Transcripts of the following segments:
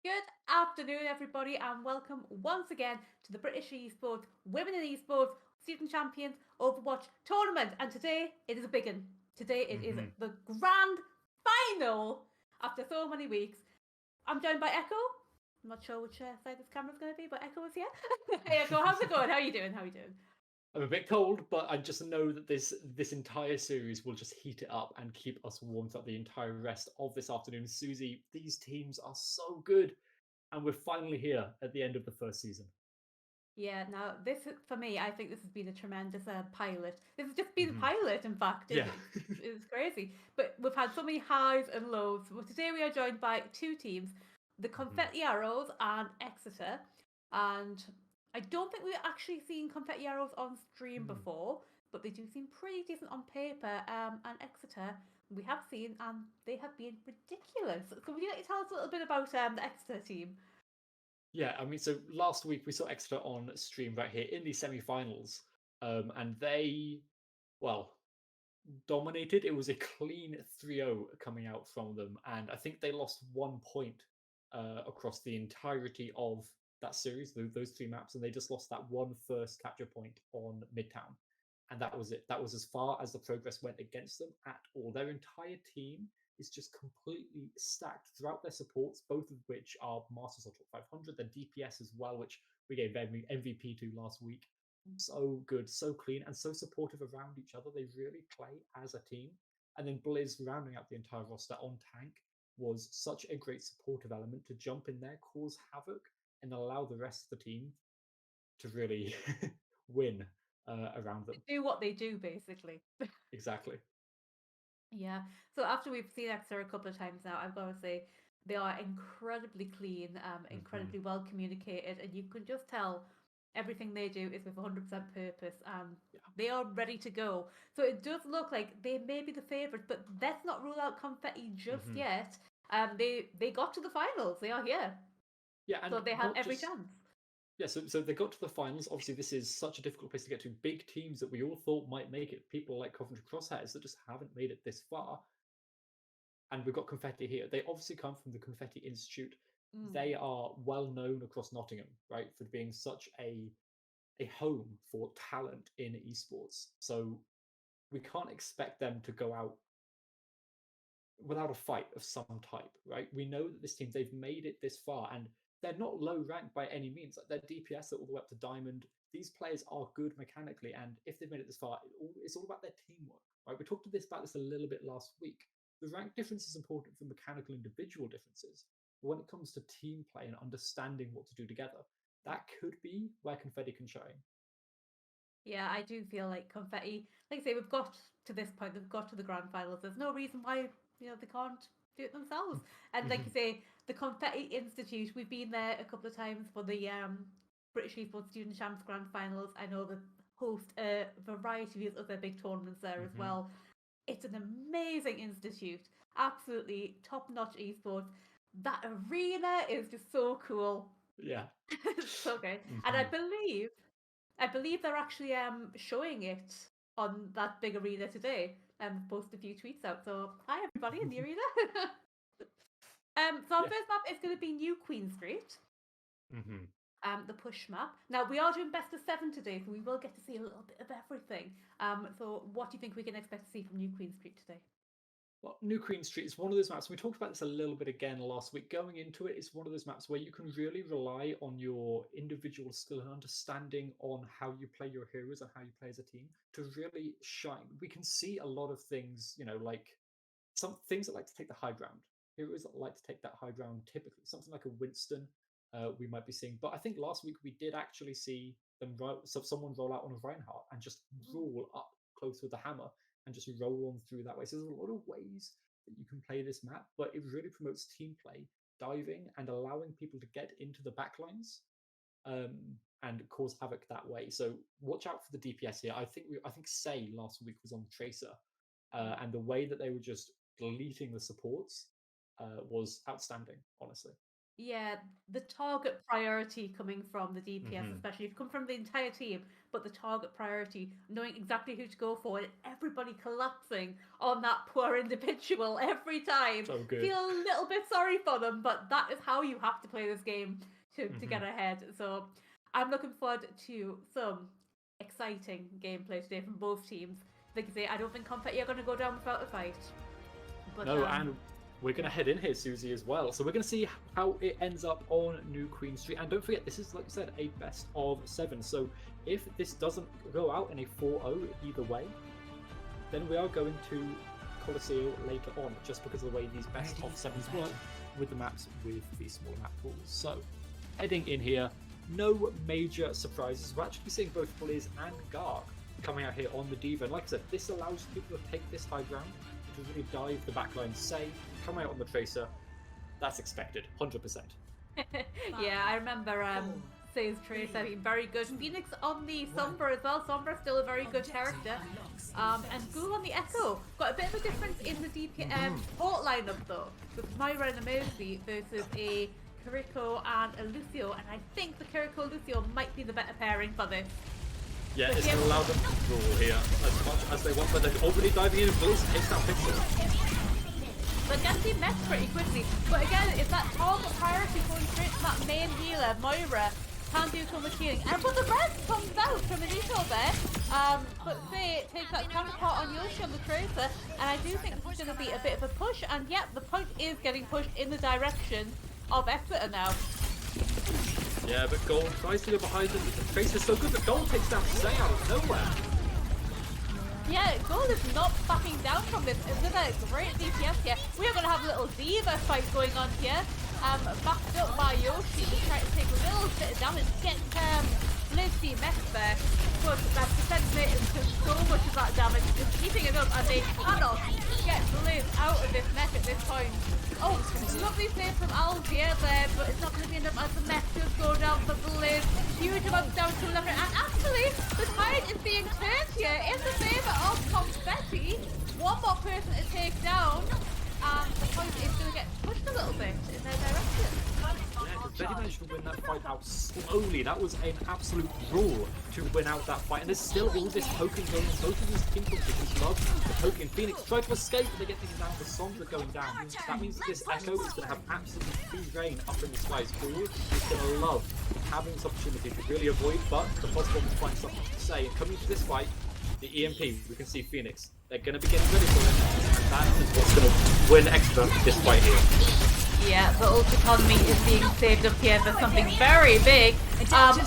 Good afternoon, everybody, and welcome once again to the British Esports Women in Esports Student Champions Overwatch Tournament. And today it is a big one. Today it is Mhm. the grand final after so many weeks. I'm joined by Echo. I'm not sure which side this camera's going to be, but Echo is here. Hey, Echo, how's it going? How are you doing? How are you doing? I'm a bit cold, but I just know that this entire series will just heat it up and keep us warmed up the entire rest of this afternoon. Susie, these teams are so good, and we're finally here at the end of the first season. Yeah, now this for me, I think this has been a tremendous pilot. This has just been a Mhm. pilot, in fact. Yeah. It's crazy. But we've had so many highs and lows. Well, today we are joined by two teams, the Mhm. Confetti Arrows and Exeter. And I don't think we've actually seen Confetti Arrows on stream Mm. before, but they do seem pretty decent on paper. And Exeter we have seen, and they have been ridiculous. So would you like to tell us a little bit about the Exeter team? Yeah, I mean, so last week we saw Exeter on stream right here in the semi-finals, and they, well, dominated. It was a clean 3-0 coming out from them, and I think they lost 1 point across the entirety of that series, those three maps, and they just lost that one first capture point on Midtown. And that was it. That was as far as the progress went against them at all. Their entire team is just completely stacked throughout their supports, both of which are Masters of Top 500, their DPS as well, which we gave MVP to last week. So good, so clean, and so supportive around each other. They really play as a team. And then Blizz rounding out the entire roster on tank was such a great supportive element to jump in there, cause havoc, and allow the rest of the team to really win around them. Do what they do, basically. Exactly. Yeah. So after we've seen Exeter a couple of times now, I've got to say they are incredibly clean, Hmm. incredibly well communicated, and you can just tell everything they do is with 100% purpose, and Yeah. they are ready to go. So it does look like they may be the favourites, but let's not rule out Confetti just Hmm. yet. They got to the finals. They are here, Yeah, so and they have not every just chance. yeah, so they got to the finals. Obviously, this is such a difficult place to get to. Big teams that we all thought might make it. People like Coventry Crosshairs that just haven't made it this far. And we've got Confetti here. They obviously come from the Confetti Institute. Mm. They are well known across Nottingham, right, for being such a home for talent in esports. So we can't expect them to go out without a fight of some type, right? We know that this team, they've made it this far, and they're not low ranked by any means. Like their DPS are all the way up to diamond. These players are good mechanically, and if they've made it this far, it's all about their teamwork, right? We talked about this a little bit last week. The rank difference is important for mechanical individual differences, but when it comes to team play and understanding what to do together, that could be where Confetti can shine. Yeah, I do feel like Confetti, like I say, we've got to this point, they've got to the grand finals. There's no reason why, they can't do it themselves. And like you say, the Confetti Institute, we've been there a couple of times for the British Esports Student Champs Grand Finals. I know they host a variety of other big tournaments there as well. It's an amazing institute, absolutely top notch esports. That arena is just so cool. Yeah. It's so good. And Hmm. I believe they're actually showing it on that big arena today. Posted a few tweets out. So hi everybody in the arena. So our Yeah. first map is going to be New Queen Street. Hmm. The push map. Now we are doing best of seven today, so we will get to see a little bit of everything. So what do you think we can expect to see from New Queen Street today? Well, New Queen Street is one of those maps. We talked about this a little bit again last week. Going into it, it's one of those maps where you can really rely on your individual skill and understanding on how you play your heroes and how you play as a team to really shine. We can see a lot of things, like some things that like to take the high ground. Heroes that like to take that high ground typically. Something like a Winston, we might be seeing. But I think last week we did actually see someone roll out on a Reinhardt and just roll up close with the hammer and just roll on through that way. So there's a lot of ways that you can play this map, but it really promotes team play, diving, and allowing people to get into the backlines um, and cause havoc that way. So watch out for the DPS here. I think Say last week was on Tracer, and the way that they were just deleting the supports was outstanding, honestly. Yeah, the target priority coming from the DPS, Hmm. especially if you come from the entire team, but the target priority, knowing exactly who to go for, and everybody collapsing on that poor individual every time. So good. Feel a little bit sorry for them, but that is how you have to play this game to Hmm. get ahead. So I'm looking forward to some exciting gameplay today from both teams. Like you say, I don't think Confetti are going to go down without a fight. But No, and we're going yeah. to head in here, Susie, as well. So we're going to see how it ends up on New Queen Street. And don't forget, this is, like you said, a best of 7. So if this doesn't go out in a 4-0 either way, then we are going to Colosseo later on, just because of the way these best of 7s work with the maps with the smaller map pools. So heading in here, no major surprises. We're actually seeing both Blizz and Garg coming out here on the Diva. And like I said, this allows people to take this high ground, to really dive the backline, say, come out on the Tracer. That's expected, 100%. Yeah, I remember Say's Tracer being very good. Phoenix on the Sombra as well. Sombra's still a very good character. And Ghoul on the Echo. Got a bit of a difference in the port lineup though, with Myra and a Mercy versus a Kiriko and a Lucio. And I think the Kiriko Lucio might be the better pairing for this. Yeah, But it's yeah, going to allow them to rule here as much as they want, but they're already diving in. Blizz takes down Pixel. but gets the mess pretty quickly. But again, it's that target priority going straight to that main healer, Moira. Can do so much healing. And but the red comes out from Anito there. But Faye takes that counterpart on Yoshi on the Tracer. And I do think this is going to be a bit of a push. And yet, the point is getting pushed in the direction of Exeter now. Yeah, but Gold tries to go behind him. The Tracer's so good, but Gold takes down Say out of nowhere. Yeah, Gold is not backing down from this. Another great DPS here. We are going to have a little Diva fight going on here. Backed up by Yoshi, trying to take a little bit of damage, get Blizz the mech there. But that defense mate is just so much of that damage, just keeping it up, and they cannot get Blizz out of this mech at this point. Oh, lovely save from Algier there, but it's not going to be enough as the mech does go down for Blizz. Huge amount of damage to level, and actually, the tide is being turned here in the favour of Confetti. One more person to take down. The point is going to get pushed a little bit in their direction. Yeah, Confetti managed to win that fight out slowly. That was an absolute rule to win out that fight. And there's still all this poking going on. Both of these teams just love the poking. Phoenix tried to escape, but they get things down. The songs are going down. That means that this Echo is going to have absolutely free reign up in the skies. Ghoul is going to love having this opportunity to really avoid, but the possible to find something to say. And coming to this fight, the EMP, we can see Phoenix. They're going to be getting ready for it, and that is what's going to win Extra this fight here. Yeah, the ult economy is being saved up here for something very big.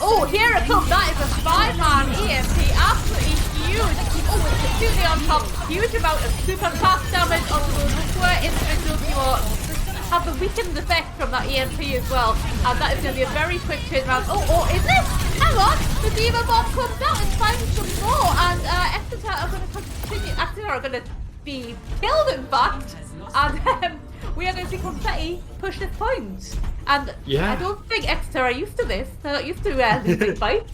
Oh, here it comes. That is a 5-man EMP. Absolutely huge. Oh, it's completely on top. Huge amount of super fast damage onto those poor individuals who have the weakened effect from that EMP as well. And that is going to be a very quick turnaround. Oh, is it? Hang on. The Diva Bomb comes out and finds some more. And Exeter are going to continue. Exeter are going to be killed, in fact. And we are going to see Confetti push this point. And Yeah. I don't think Exeter are used to this. They're not used to losing fights.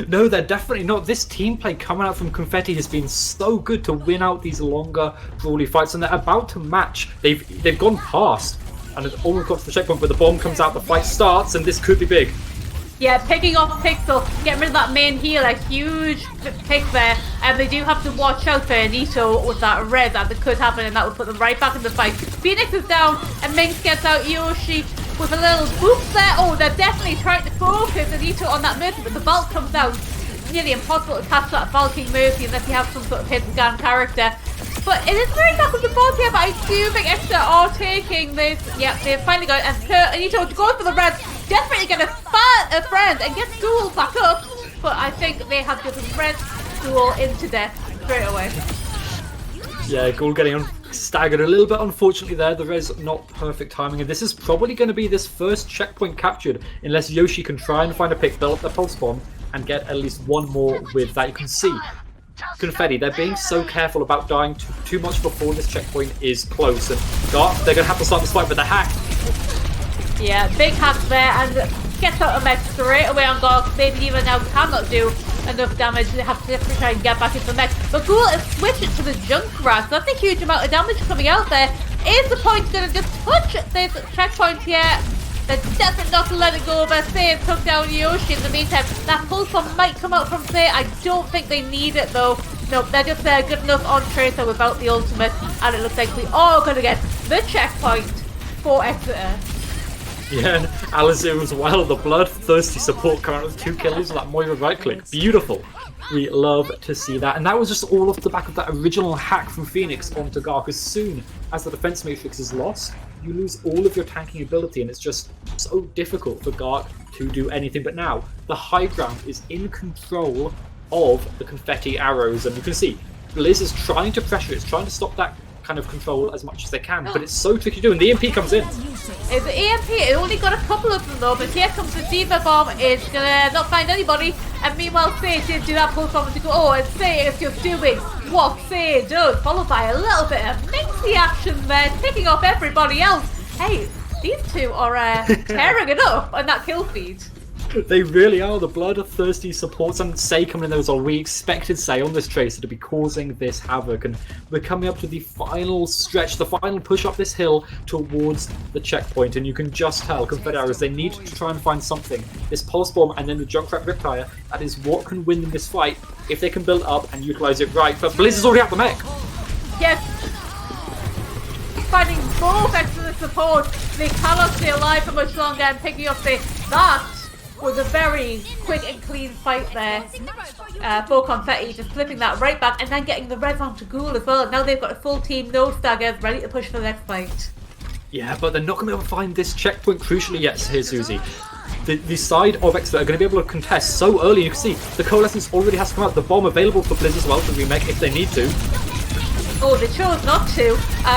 No, they're definitely not. This team play coming out from Confetti has been so good to win out these longer, brawly fights, and they're about to match. They've gone past, and it's almost got to the checkpoint, but the bomb comes out, the fight starts, and this could be big. Yeah, picking off Pixel, getting rid of that main healer, huge pick there. And they do have to watch out for Anito with that res that could happen, and that would put them right back in the fight. Phoenix is down, and Minx gets out Yoshi with a little boop there. Oh, they're definitely trying to focus Anito on that Mercy, but the Valk comes out. It's nearly impossible to catch that Valking Mercy unless you have some sort of hidden gun character. But it is very back with the ball here, but I do think Exeter are taking this. Yep, they've finally got it, and Anito goes for the red. Definitely get a friend and get Ghoul back up, but I think they have given Red Ghoul into death straight away. Yeah, Ghoul getting staggered a little bit, unfortunately there. The res not perfect timing, and this is probably going to be this first checkpoint captured unless Yoshi can try and find a pick, build up the pulse bomb, and get at least one more with that. You can see Confetti, they're being so careful about dying too much before this checkpoint is close, and they're going to have to start this fight with a hack. Yeah, big hack there, and gets out of mech straight away on Garg. Maybe even now cannot do enough damage. They have to try and get back into the mech. But Ghoul is switching to the Junkrat. That's a huge amount of damage coming out there. Is the point going to just touch this checkpoint here? They're desperate not to let it go, but Say has took down Yoshi in the meantime. That pulse bomb might come out from Say. I don't think they need it though. No, they're just good enough on Tracer without the ultimate, and it looks like we are going to get the checkpoint for Exeter. Yeah, Alizu as well, the bloodthirsty support coming out with 2 kills, that Moira right click. Beautiful. We love to see that. And that was just all off the back of that original hack from Phoenix onto Gark. As soon as the defense matrix is lost, you lose all of your tanking ability, and it's just so difficult for Gark to do anything. But now, the high ground is in control of the Confetti Arrows, and you can see Blizz is trying to pressure it, it's trying to stop that kind of control as much as they can, but it's so tricky to do, and the EMP comes in. It's the EMP, it only got a couple of them though, but here comes the Diva Bomb, it's gonna not find anybody, and meanwhile Say did do that pulse bomb to go, oh, and Say is just doing what Say does, followed by a little bit of minxy action there, picking off everybody else. Hey, these two are tearing it up on that kill feed. They really are, the bloodthirsty supports, and Say coming in there as well. We expected Say on this Tracer to be causing this havoc, and we're coming up to the final stretch, the final push up this hill towards the checkpoint, and you can just tell Confetti Arrows, they need to try and find something. This pulse bomb and then the Junkrat Riptire, that is what can win them this fight if they can build up and utilize it right. But Blizz is already out the mech. Yes. Finding both excellent support, they cannot stay alive for much longer, and picking up that was a very quick and clean fight there for Confetti, just flipping that right back and then getting the res onto Ghoul as well. Now they've got a full team, no staggers, ready to push for the next fight. Yeah, but they're not going to be able to find this checkpoint crucially yet here, Susie. The side of Exeter are going to be able to contest so early. You can see the Coalescence already has come out, the bomb available for Blizz as well to remake if they need to. Oh, they chose not to,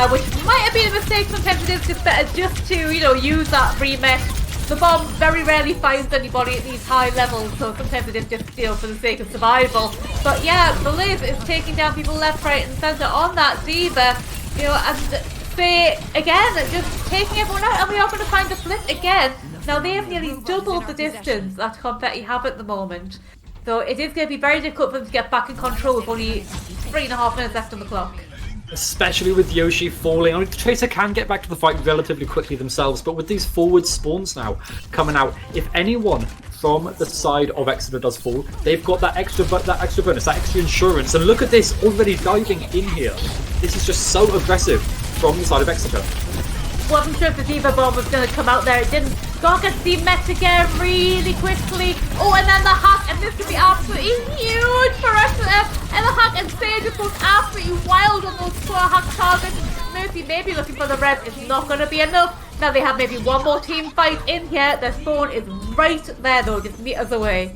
which might have been a mistake. Sometimes it is just better just to, use that remake. The bomb very rarely finds anybody at these high levels, so sometimes it is just for the sake of survival. But yeah, Blizz is taking down people left, right, and centre on that Diva, and they again just taking everyone out, and we are going to find a flip again. Now they have nearly doubled the distance that Confetti have at the moment, so it is going to be very difficult for them to get back in control with only 3.5 minutes left on the clock. Especially with Yoshi falling. I mean, the Tracer can get back to the fight relatively quickly themselves, but with these forward spawns now coming out, if anyone from the side of Exeter does fall, they've got that extra bonus, that extra insurance. And look at this, already diving in here. This is just so aggressive from the side of Exeter. Wasn't sure if the Diva Bomb was going to come out there. It didn't. Gark gets the met again really quickly. Oh, and then the hack, and this could be absolutely huge for Exeter. And the hack, and Say just goes absolutely wild on those 4 hack targets. Mercy may be looking for the red. It's not going to be enough. Now they have maybe one more team fight in here. Their spawn is right there though, just meters away.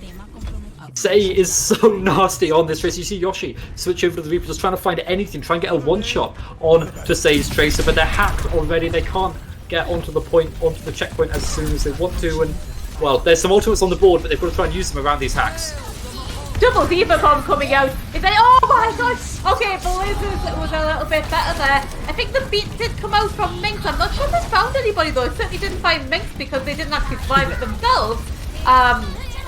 Say is so nasty on this race. You see Yoshi switch over to the Reaper, just trying to find anything, try and get a one-shot on to Say's Tracer, but they're hacked already. They can't get onto the checkpoint as soon as they want to, and well, there's some ultimates on the board, but they've got to try and use them around these hacks. Double Diva Bomb coming out. Is that, oh my god! Okay, Blizz was a little bit better there. I think the beat did come out from Minx. I'm not sure if they found anybody though. It certainly didn't find Minx because they didn't actually survive it themselves.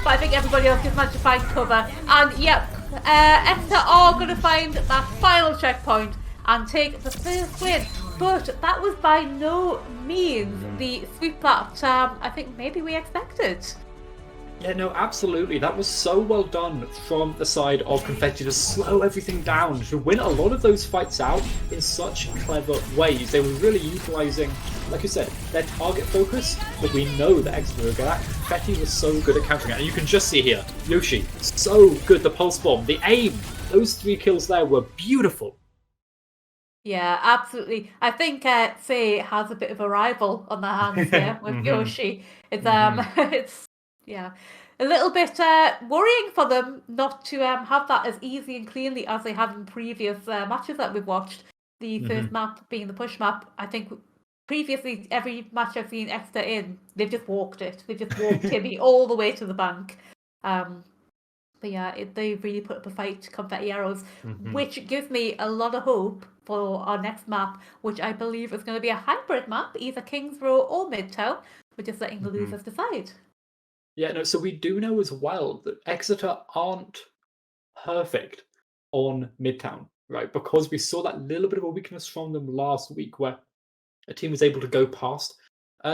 But I think everybody else just managed to find cover. And yep, Exeter are going to find that final checkpoint and take the first win. But that was by no means the sweep that I think maybe we expected. Yeah, no, absolutely. That was so well done from the side of Confetti to slow everything down, to win a lot of those fights out in such clever ways. They were really utilising, like you said, their target focus, but we know that Exeter were good at. Confetti was so good at countering it. And you can just see here, Yoshi, so good. The pulse bomb, the aim, those 3 kills there were beautiful. Yeah, absolutely. I think Say has a bit of a rival on their hands here with Yoshi. It's it's yeah, a little bit worrying for them not to have that as easy and cleanly as they have in previous matches that we've watched. The first map being the push map. I think previously every match I've seen Exeter in, they've just walked it. They've just walked Timmy all the way to the bank. But yeah, they really put up a fight, Confetti Arrows, which gives me a lot of hope for our next map, which I believe is going to be a hybrid map, either Kings Row or Midtown. We're just letting the losers decide. Yeah, no, so we do know as well that Exeter aren't perfect on Midtown, right? Because we saw that little bit of a weakness from them last week where a team was able to go past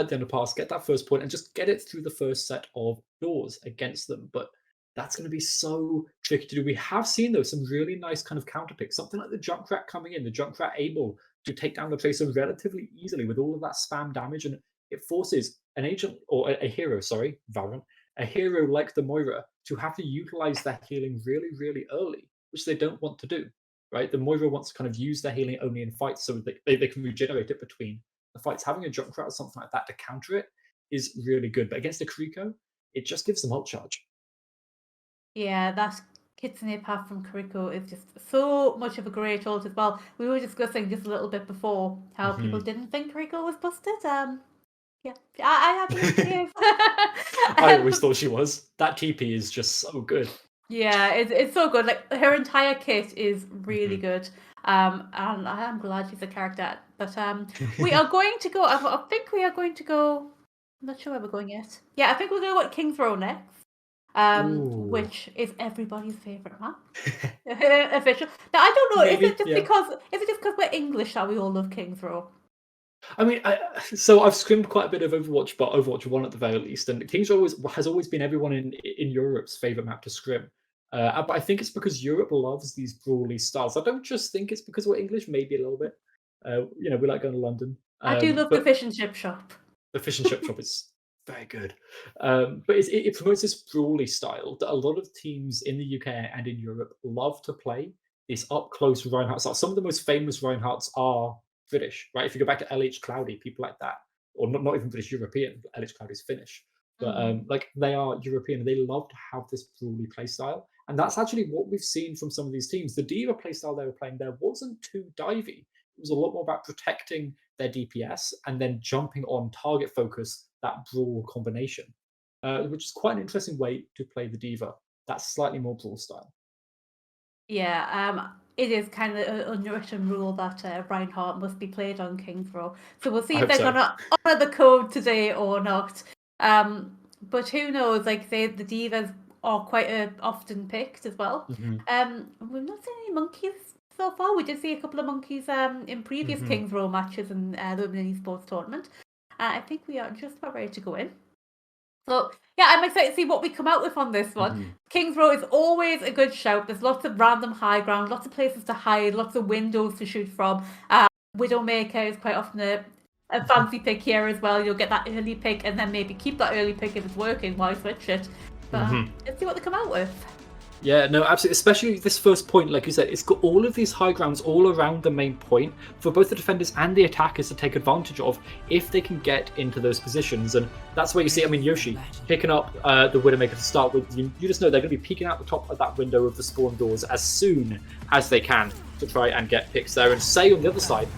at the underpass, get that first point, and just get it through the first set of doors against them. But that's going to be so tricky to do. We have seen, though, some really nice kind of counter picks. Something like the Junkrat coming in, the Junkrat able to take down the Tracer relatively easily with all of that spam damage. And it forces an agent, or a hero, sorry, Valorant, a hero like the Moira to have to utilize their healing really, really early, which they don't want to do, right? The Moira wants to kind of use their healing only in fights so that they can regenerate it between the fights. Having a Junkrat or something like that to counter it is really good. But against a Kriko, it just gives them ult charge. Yeah, that Kitsune path from Kuriko is just so much of a great ult as well. We were discussing just a little bit before how people didn't think Kuriko was busted. Yeah, I have to forgive. I always thought she was. That TP is just so good. Yeah, it's so good. Like her entire kit is really good. And I'm glad she's a character. But we are going to go. I think we are going to go. I'm not sure where we're going yet. Yeah, I think we're going to go King's Row next. Which is everybody's favorite map. Official. Now I don't know. Maybe, is it just because we're English that we all love King's Row? I mean, so I've scrimmed quite a bit of Overwatch, but Overwatch 1 at the very least, and King's Row has always been everyone in Europe's favorite map to scrim. But I think it's because Europe loves these brawly styles. I don't just think it's because we're English, maybe a little bit. We like going to London. I do love the fish and chip shop. The fish and chip shop is very good. But it promotes this brawly style that a lot of teams in the UK and in Europe love to play. These up-close Reinhardt styles. Some of the most famous Reinhardts are British, right? If you go back to LH Cloudy, people like that, or not even British, European. LH Cloudy's Finnish, but like they are European. And they love to have this brawly play style, and that's actually what we've seen from some of these teams. The D.Va play style they were playing there wasn't too divey. It was a lot more about protecting their DPS and then jumping on target focus, that brawl combination, which is quite an interesting way to play the D.Va. That's slightly more brawl style. Yeah, it is kind of an unwritten rule that Reinhardt must be played on King's Row. So we'll see if they're going to honour the code today or not. But who knows? Like say the Divas are quite often picked as well. We've not seen any monkeys so far. We did see a couple of monkeys in previous King's Row matches in the Women Esports tournament. I think we are just about ready to go in. So yeah, I'm excited to see what we come out with on this one. King's Row is always a good shout. There's lots of random high ground, lots of places to hide, lots of windows to shoot from. Widowmaker is quite often a fancy pick here as well. You'll get that early pick and then maybe keep that early pick if it's working. Why switch it? But let's see what they come out with. Yeah, no, absolutely. Especially this first point, like you said, it's got all of these high grounds all around the main point for both the defenders and the attackers to take advantage of if they can get into those positions. And that's where you see, I mean, Yoshi picking up the Widowmaker to start with. You just know they're going to be peeking out the top of that window of the spawn doors as soon as they can to try and get picks there. And Say on the other side,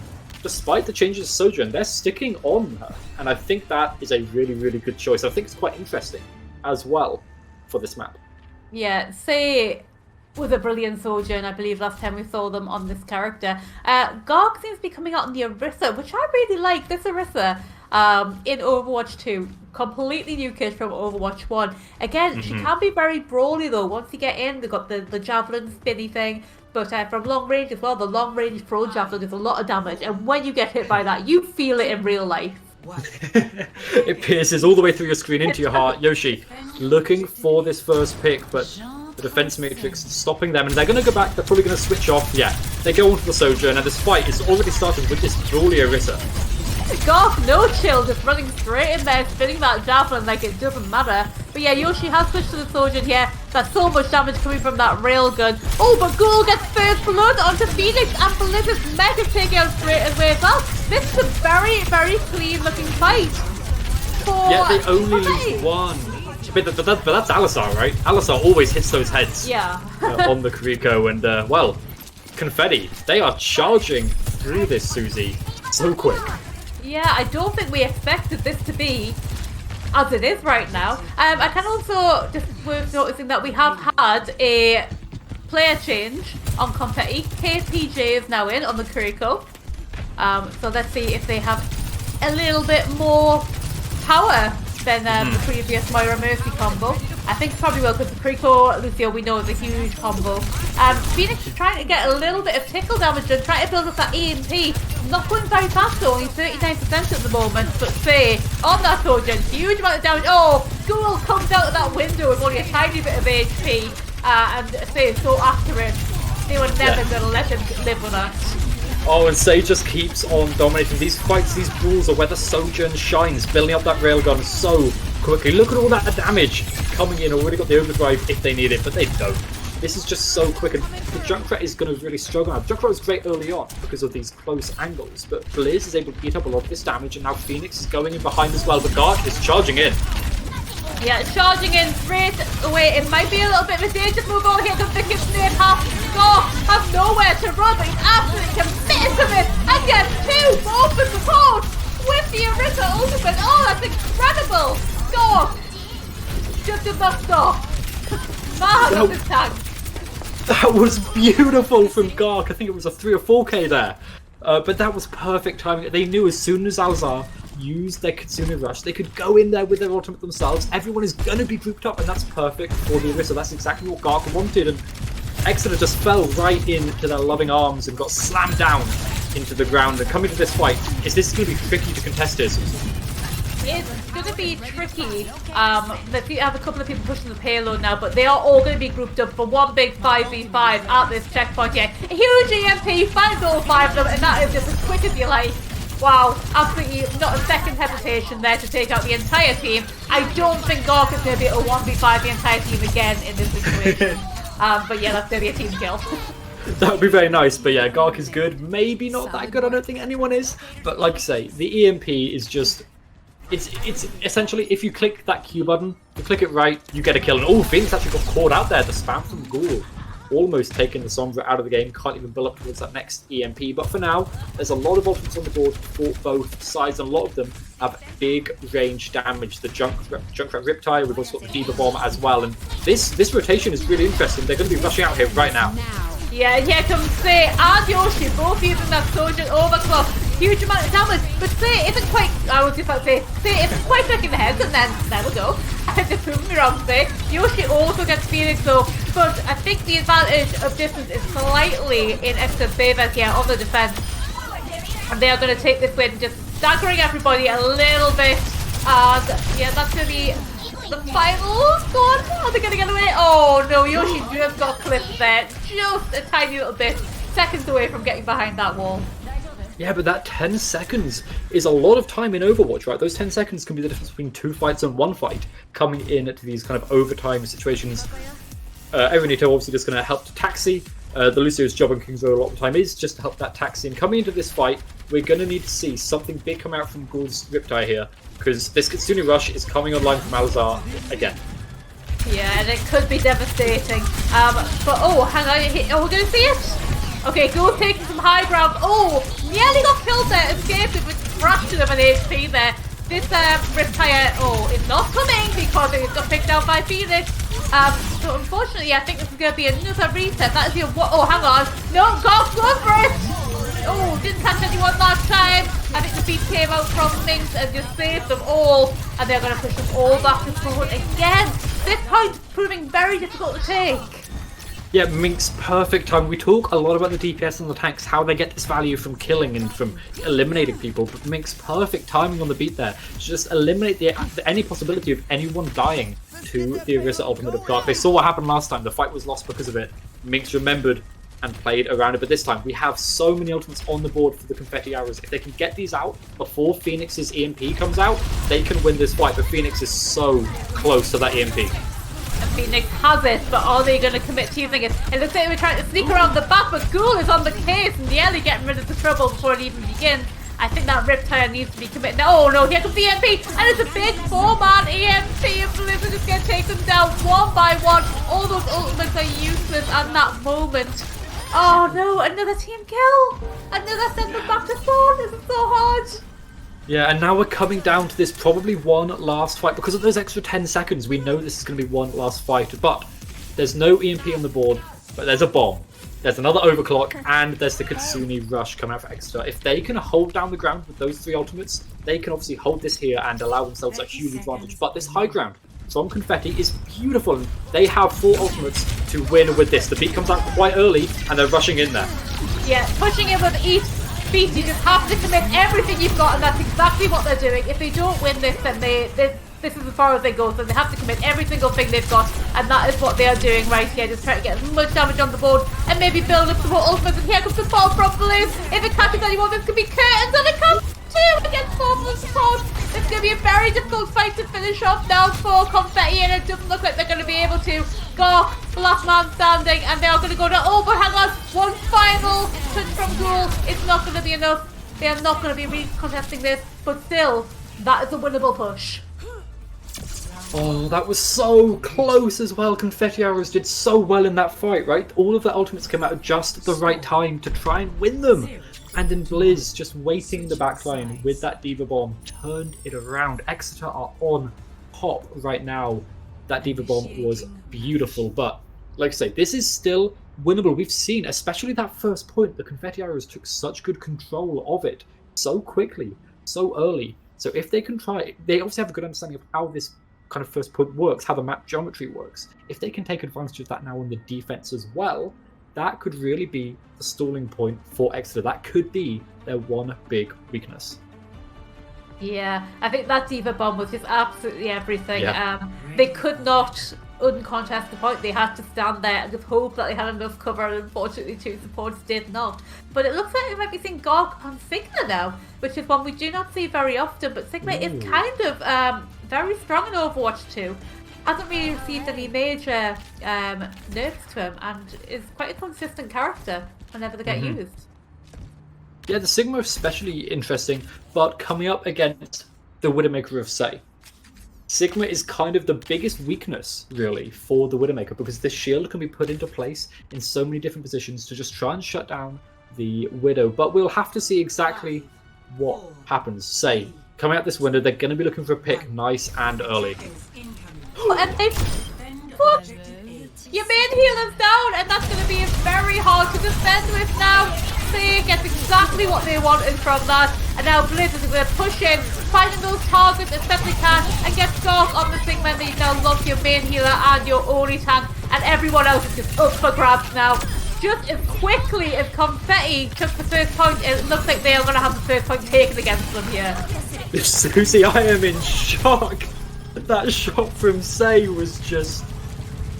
despite the changes of Sojourn, they're sticking on her. And I think that is a really, really good choice. I think it's quite interesting as well for this map. Yeah, Say was a brilliant Sojourn, I believe, last time we saw them on this character. Garg seems to be coming out on the Orisa, which I really like. This Orisa in Overwatch 2, completely new kit from Overwatch 1. Again, she can be very brawly though. Once you get in, they've got the javelin spinny thing. But from long range as well, the long range pro javelin is a lot of damage. And when you get hit by that, you feel it in real life. It pierces all the way through your screen into your heart. Yoshi looking for this first pick, but the defense matrix stopping them, and they're going to go back. They're probably going to switch off. Yeah, they go onto the Sojourn, and this fight is already started with this brawly Orisa. Garth, no chill, just running straight in there, spinning that javelin like it doesn't matter. But yeah, Yoshi has switched to the Sojourn here. That's so much damage coming from that railgun. Oh, but Ghoul gets first blood onto Phoenix, and Blizzard's mega takeout straight away as well. This is a very, very clean looking fight. Yeah, they only lose one. But that's Alisar, right? Alisar always hits those heads on the Kuriko, and well, Confetti, they are charging through this Susie so quick. Yeah, I don't think we expected this to be as it is right now. I can also just worth noticing that we have had a player change on Confetti. KPJ is now in on the Kuriko. So let's see if they have a little bit more power than the previous Moira Mercy combo. I think it probably will, because the Kriko Lucio we know is a huge combo. Phoenix is trying to get a little bit of tickle damage and try to build up that EMP. Not going very fast though, only 39% at the moment, but Faye on that Sojourn, huge amount of damage. Oh, Ghoul comes out of that window with only a tiny bit of HP, and Faye is so accurate. They were never going to let him live with that. Oh, and Say just keeps on dominating these fights, these brawls are where the Sojourn shines, building up that railgun so quickly. Look at all that damage coming in. Already got the overdrive if they need it, but they don't. This is just so quick, and the Junkrat is going to really struggle now. Junkrat was great early on because of these close angles, but Blizz is able to eat up a lot of this damage, and now Phoenix is going in behind as well, but Gark is charging in. Yeah, charging in straight away. It might be a little bit of a dangerous move over here because Vickers Snape has nowhere to run, but he's absolutely committed to it and gets two more for support with the Orisa ultimate. Oh, that's incredible! Score! Just did not stop. Man of this tank. That was beautiful from Gark. I think it was a 3 or 4k there. But that was perfect timing. They knew as soon as Alzar used their Kitsune Rush, they could go in there with their ultimate themselves. Everyone is going to be grouped up, and that's perfect for the Orisa. That's exactly what Gark wanted, and Exeter just fell right into their loving arms and got slammed down into the ground. And coming to this fight, is this going to be tricky to contest this? It's going to be tricky. They have a couple of people pushing the payload now, but they are all going to be grouped up for one big 5v5 at this checkpoint here. A huge EMP finds all 5 of them, and that is just as quick as you like. Wow, absolutely not a second hesitation there to take out the entire team. I don't think Gark is going to be able to 1v5 the entire team again in this situation. But yeah, that's going to be a team kill. That would be very nice, but yeah, Gark is good. Maybe not that good, I don't think anyone is. But like I say, the EMP is just... It's essentially, if you click that Q button, you click it right, you get a kill. And oh, Phoenix actually got caught out there. The spam from Ghoul almost taking the Sombra out of the game. Can't even build up towards that next EMP. But for now, there's a lot of options on the board for both sides, and a lot of them have big range damage. The Junkrat Riptide, we've also got the Diva Bomb as well. And this rotation is really interesting. They're going to be rushing out here right now. Yeah, here comes Say and Yoshi, both using that Sojourn overclock. Huge amount of damage, but Say isn't quite, I was just about to say isn't quite looking ahead, and then there we go. Just proving me wrong, Say. Yoshi also gets Phoenix though, but I think the advantage of distance is slightly in Exeter's favour here on the defence. And they are going to take this win, just staggering everybody a little bit. And yeah, that's going to be the final score. Are they going to get away? Oh no, Yoshi just got clipped there. Just a tiny little bit. Seconds away from getting behind that wall. Yeah, but that 10 seconds is a lot of time in Overwatch, right? Those 10 seconds can be the difference between 2 fights and 1 fight, coming in to these kind of overtime situations. Erenito obviously just going to help to taxi. The Lucio's job on King's Row a lot of the time is just to help that taxi. And coming into this fight, we're going to need to see something big come out from Ghoul's Riptide here, because this Kitsune Rush is coming online from Alzar again. Yeah, and it could be devastating. But oh, hang on, oh, we're going to see it? Okay, Ghoul's taking some high ground. Oh, nearly got killed there, escaped it with a fraction of an HP there. This Riptide, oh, it's not coming because it got picked out by Phoenix. So unfortunately, I think this is going to be another reset. That is your, oh, hang on. No, Gark, go for it! Oh, didn't catch anyone last time. I think the beat came out from Minx and just saved them all. And they're going to push them all back to front again. This point's proving very difficult to take. Yeah, Minx, perfect time. We talk a lot about the DPS and the tanks, how they get this value from killing and from eliminating people, but Minx, perfect timing on the beat there. Just eliminate any possibility of anyone dying to the Orisa ultimate of Gark. They saw what happened last time. The fight was lost because of it. Minx remembered and played around it, but this time we have so many ultimates on the board for the Confetti Arrows. If they can get these out before Phoenix's EMP comes out, they can win this fight, but Phoenix is so close to that EMP. Phoenix has it, but are they going to commit to using it? It looks like we're trying to sneak around the back, but Ghoul is on the case and nearly getting rid of the trouble before it even begins. I think that Riptide needs to be committed. Oh no, here comes the EMP, and it's a big 4-man EMP, and Blizz is just going to take them down one by one. All those ultimates are useless at that moment. Oh no, another team kill! Another send them back to spawn. This is so hard. Yeah, and now we're coming down to this probably one last fight. Because of those extra 10 seconds, we know this is going to be one last fight. But there's no EMP on the board, but there's a bomb. There's another overclock, and there's the Kitsune Rush coming out for extra. If they can hold down the ground with those 3 ultimates, they can obviously hold this here and allow themselves a huge advantage. But this high ground from Confetti is beautiful, and they have 4 ultimates to win with this. The beat comes out quite early, and they're rushing in there. Yeah, pushing in with each beat, you just have to commit everything you've got, and that's exactly what they're doing. If they don't win this, then this is as far as they go, so they have to commit every single thing they've got, and that is what they are doing right here, just trying to get as much damage on the board, and maybe build up some more ultimates, and here comes the ball from Blue. If it catches anyone, this could be curtains, and it comes 2 against 4 from support. It's going to be a very difficult fight to finish off now for Confetti, and it doesn't look like they're going to be able to. Gawk, last man standing, and they are going to go down. Oh, but hang on, one final touch from Ghoul. It's not going to be enough. They are not going to be recontesting this, but still, that is a winnable push. Oh, that was so close as well. Confetti Arrows did so well in that fight, right? All of the ultimates came out at just the right time to try and win them. And then Blizz, just waiting in the backline with that Diva Bomb, turned it around. Exeter are on top right now. That Diva Bomb was beautiful, but like I say, this is still winnable. We've seen, especially that first point, the Confetti Arrows took such good control of it so quickly, so early. So if they can try, they obviously have a good understanding of how this kind of first point works, how the map geometry works. If they can take advantage of that now on the defense as well, that could really be the stalling point for Exeter. That could be their one big weakness. Yeah, I think that Diva Bomb was just absolutely everything. Yeah. They could not uncontest the point. They had to stand there and just hope that they had enough cover, and unfortunately 2 supports did not. But it looks like we might be seeing Gawk on Sigma now, which is one we do not see very often, but Sigma is kind of very strong in Overwatch 2. Hasn't really received any major nerfs to him, and is quite a consistent character whenever they get used. Yeah, the Sigma is especially interesting, but coming up against the Widowmaker of Say. Sigma is kind of the biggest weakness, really, for the Widowmaker, because the shield can be put into place in so many different positions to just try and shut down the Widow. But we'll have to see exactly what happens. Say, coming out this window, they're going to be looking for a pick nice and early. And they put your main healer's down, and that's going to be very hard to defend with now. Say gets exactly what they wanted from that, and now Blizz is going to push in, finding those targets as best they can, and get Gawk on the Sigma. And you now lock your main healer and your only tank, and everyone else is just up for grabs now. Just as quickly as Confetti took the first point, it looks like they are going to have the first point taken against them here. Susie, I am in shock. That shot from Say was just...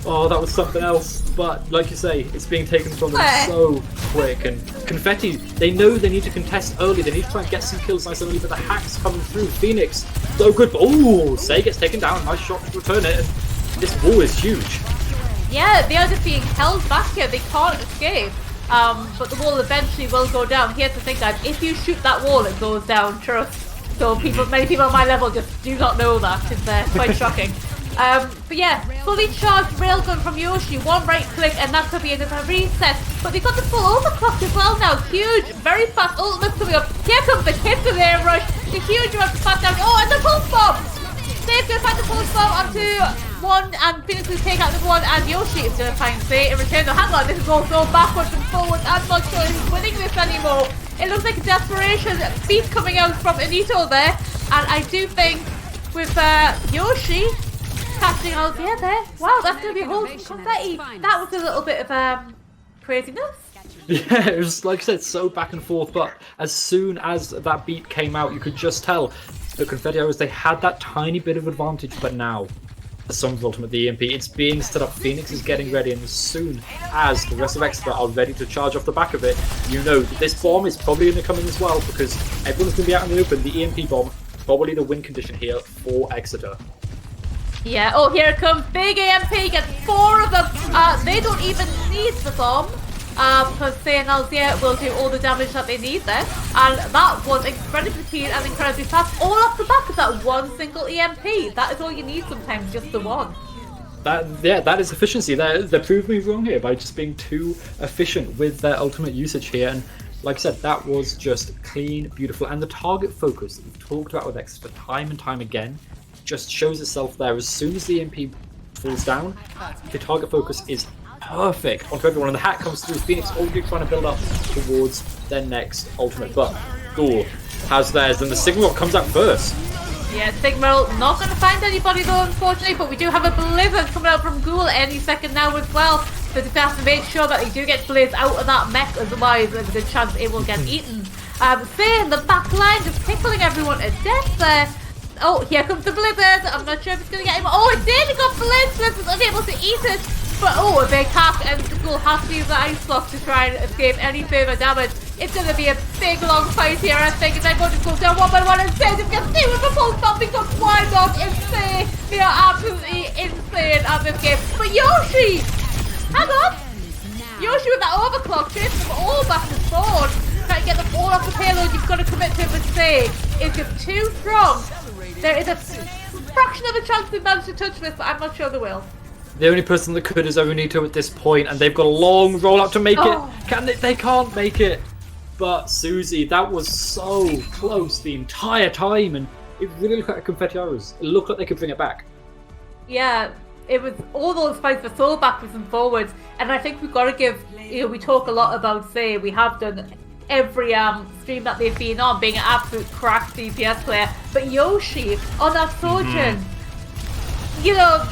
Oh, that was something else. But, like you say, it's being taken from them so quick. And Confetti, they know they need to contest early. They need to try and get some kills nice and early, but the hack's coming through. Phoenix, so good. Oh, Say gets taken down. Nice shot to return it. And this wall is huge. Yeah, they are just being held back here. They can't escape. But the wall eventually will go down. Here's the thing, guys. If you shoot that wall, it goes down. Trust. So many people on my level just do not know that. It's quite shocking. But yeah, fully charged railgun from Yoshi. One right click, and that could be another reset. But they've got the full overclock as well now. Huge, very fast ultimates coming up. Here comes the Kitsune rush. The huge amount of fat down. Oh, and the pulse bomb. Save's going to find the pulse bomb onto one, and Phoenix will take out the one, and Yoshi is going to find Say in return. Now, hang on, this is all so backwards and forwards. I'm not sure he's winning this anymore. It looks like a desperation beat coming out from Anito there, and I do think with Yoshi catching Alzia there, wow, that's going to be a whole Confetti. That was a little bit of craziness. Yeah, it was, like I said, so back and forth, but as soon as that beat came out, you could just tell the Confetti Arrows, they had that tiny bit of advantage, but now the Summer's Ultimate, the EMP, it's being set up. Phoenix is getting ready, and as soon as the rest of Exeter are ready to charge off the back of it, you know that this bomb is probably going to come in as well, because everyone's going to be out in the open. The EMP bomb, probably the win condition here for Exeter. Yeah, oh, here it comes. Big EMP, gets 4 of them. They don't even need the bomb. Because Say and Alzia will do all the damage that they need there. And that was incredibly clean and incredibly fast. All off the back of that one single EMP. That is all you need sometimes, just the one. That is efficiency. They're proving me wrong here by just being too efficient with their ultimate usage here. And like I said, that was just clean, beautiful. And the target focus that we've talked about with Exeter time and time again just shows itself there. As soon as the EMP falls down, the target focus is perfect onto everyone, and the hat comes through. Phoenix already trying to build up towards their next ultimate, but Ghoul has theirs, and the Signal comes out first. Yeah, Signal not going to find anybody though, unfortunately, but we do have a Blizzard coming out from Ghoul any second now as well. So just have to make sure that they do get Blizz out of that mech, otherwise there's a good chance it will get eaten. Finn, the back line, just tickling everyone to death there. Oh, here comes the Blizzard. I'm not sure if it's going to get him. Oh, it did! It got Blizz! Blizz was unable to eat it. But oh, a big hack, and Ghoul has to use the ice block to try and escape any further damage. It's going to be a big long fight here, I think, and they're going to go down one by one and save them. Get see with the pulse bomb because why not? Insane! They are absolutely insane at this game. But Yoshi! Hang on! Yoshi with that overclock, chasing them all back and forth. Trying to get them all off the payload. You've got to commit to a mistake. It's just too strong. There is a fraction of a chance they manage to touch this, but I'm not sure they will. The only person that could is Arunito at this point, and they've got a long rollout to make it. Can they? They can't make it. But Susie, that was so close the entire time, and it really looked like Confetti Arrows. It looked like they could bring it back. Yeah, it was, all those fights were so backwards and forwards, and I think we've got to give, we talk a lot about, say, we have done every stream that they've been on being an absolute crack DPS player, but Yoshi on that Sojourn,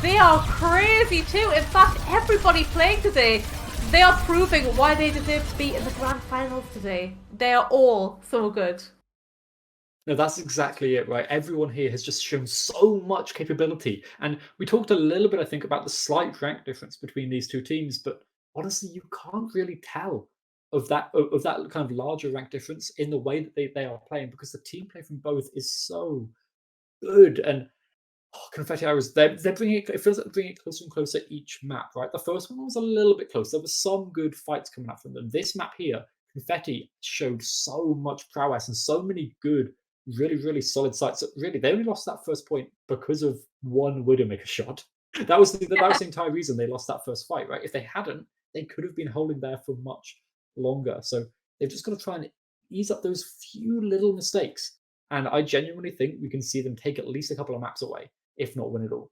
they are crazy too. In fact, everybody playing today, they are proving why they deserve to be in the grand finals today. They are all so good. No, that's exactly it, right? Everyone here has just shown so much capability. And we talked a little bit, I think, about the slight rank difference between these two teams, but honestly, you can't really tell of that kind of larger rank difference in the way that they are playing, because the team play from both is so good. And Confetti Arrows, they're bringing it. It feels like they're bringing it closer and closer each map, right? The first one was a little bit close. There was some good fights coming out from them. This map here, Confetti showed so much prowess and so many good, really, really solid sites. So really, they only lost that first point because of one Widowmaker shot. That was the entire reason they lost that first fight, right? If they hadn't, they could have been holding there for much longer. So they've just got to try and ease up those few little mistakes. And I genuinely think we can see them take at least a couple of maps away, if not win it all.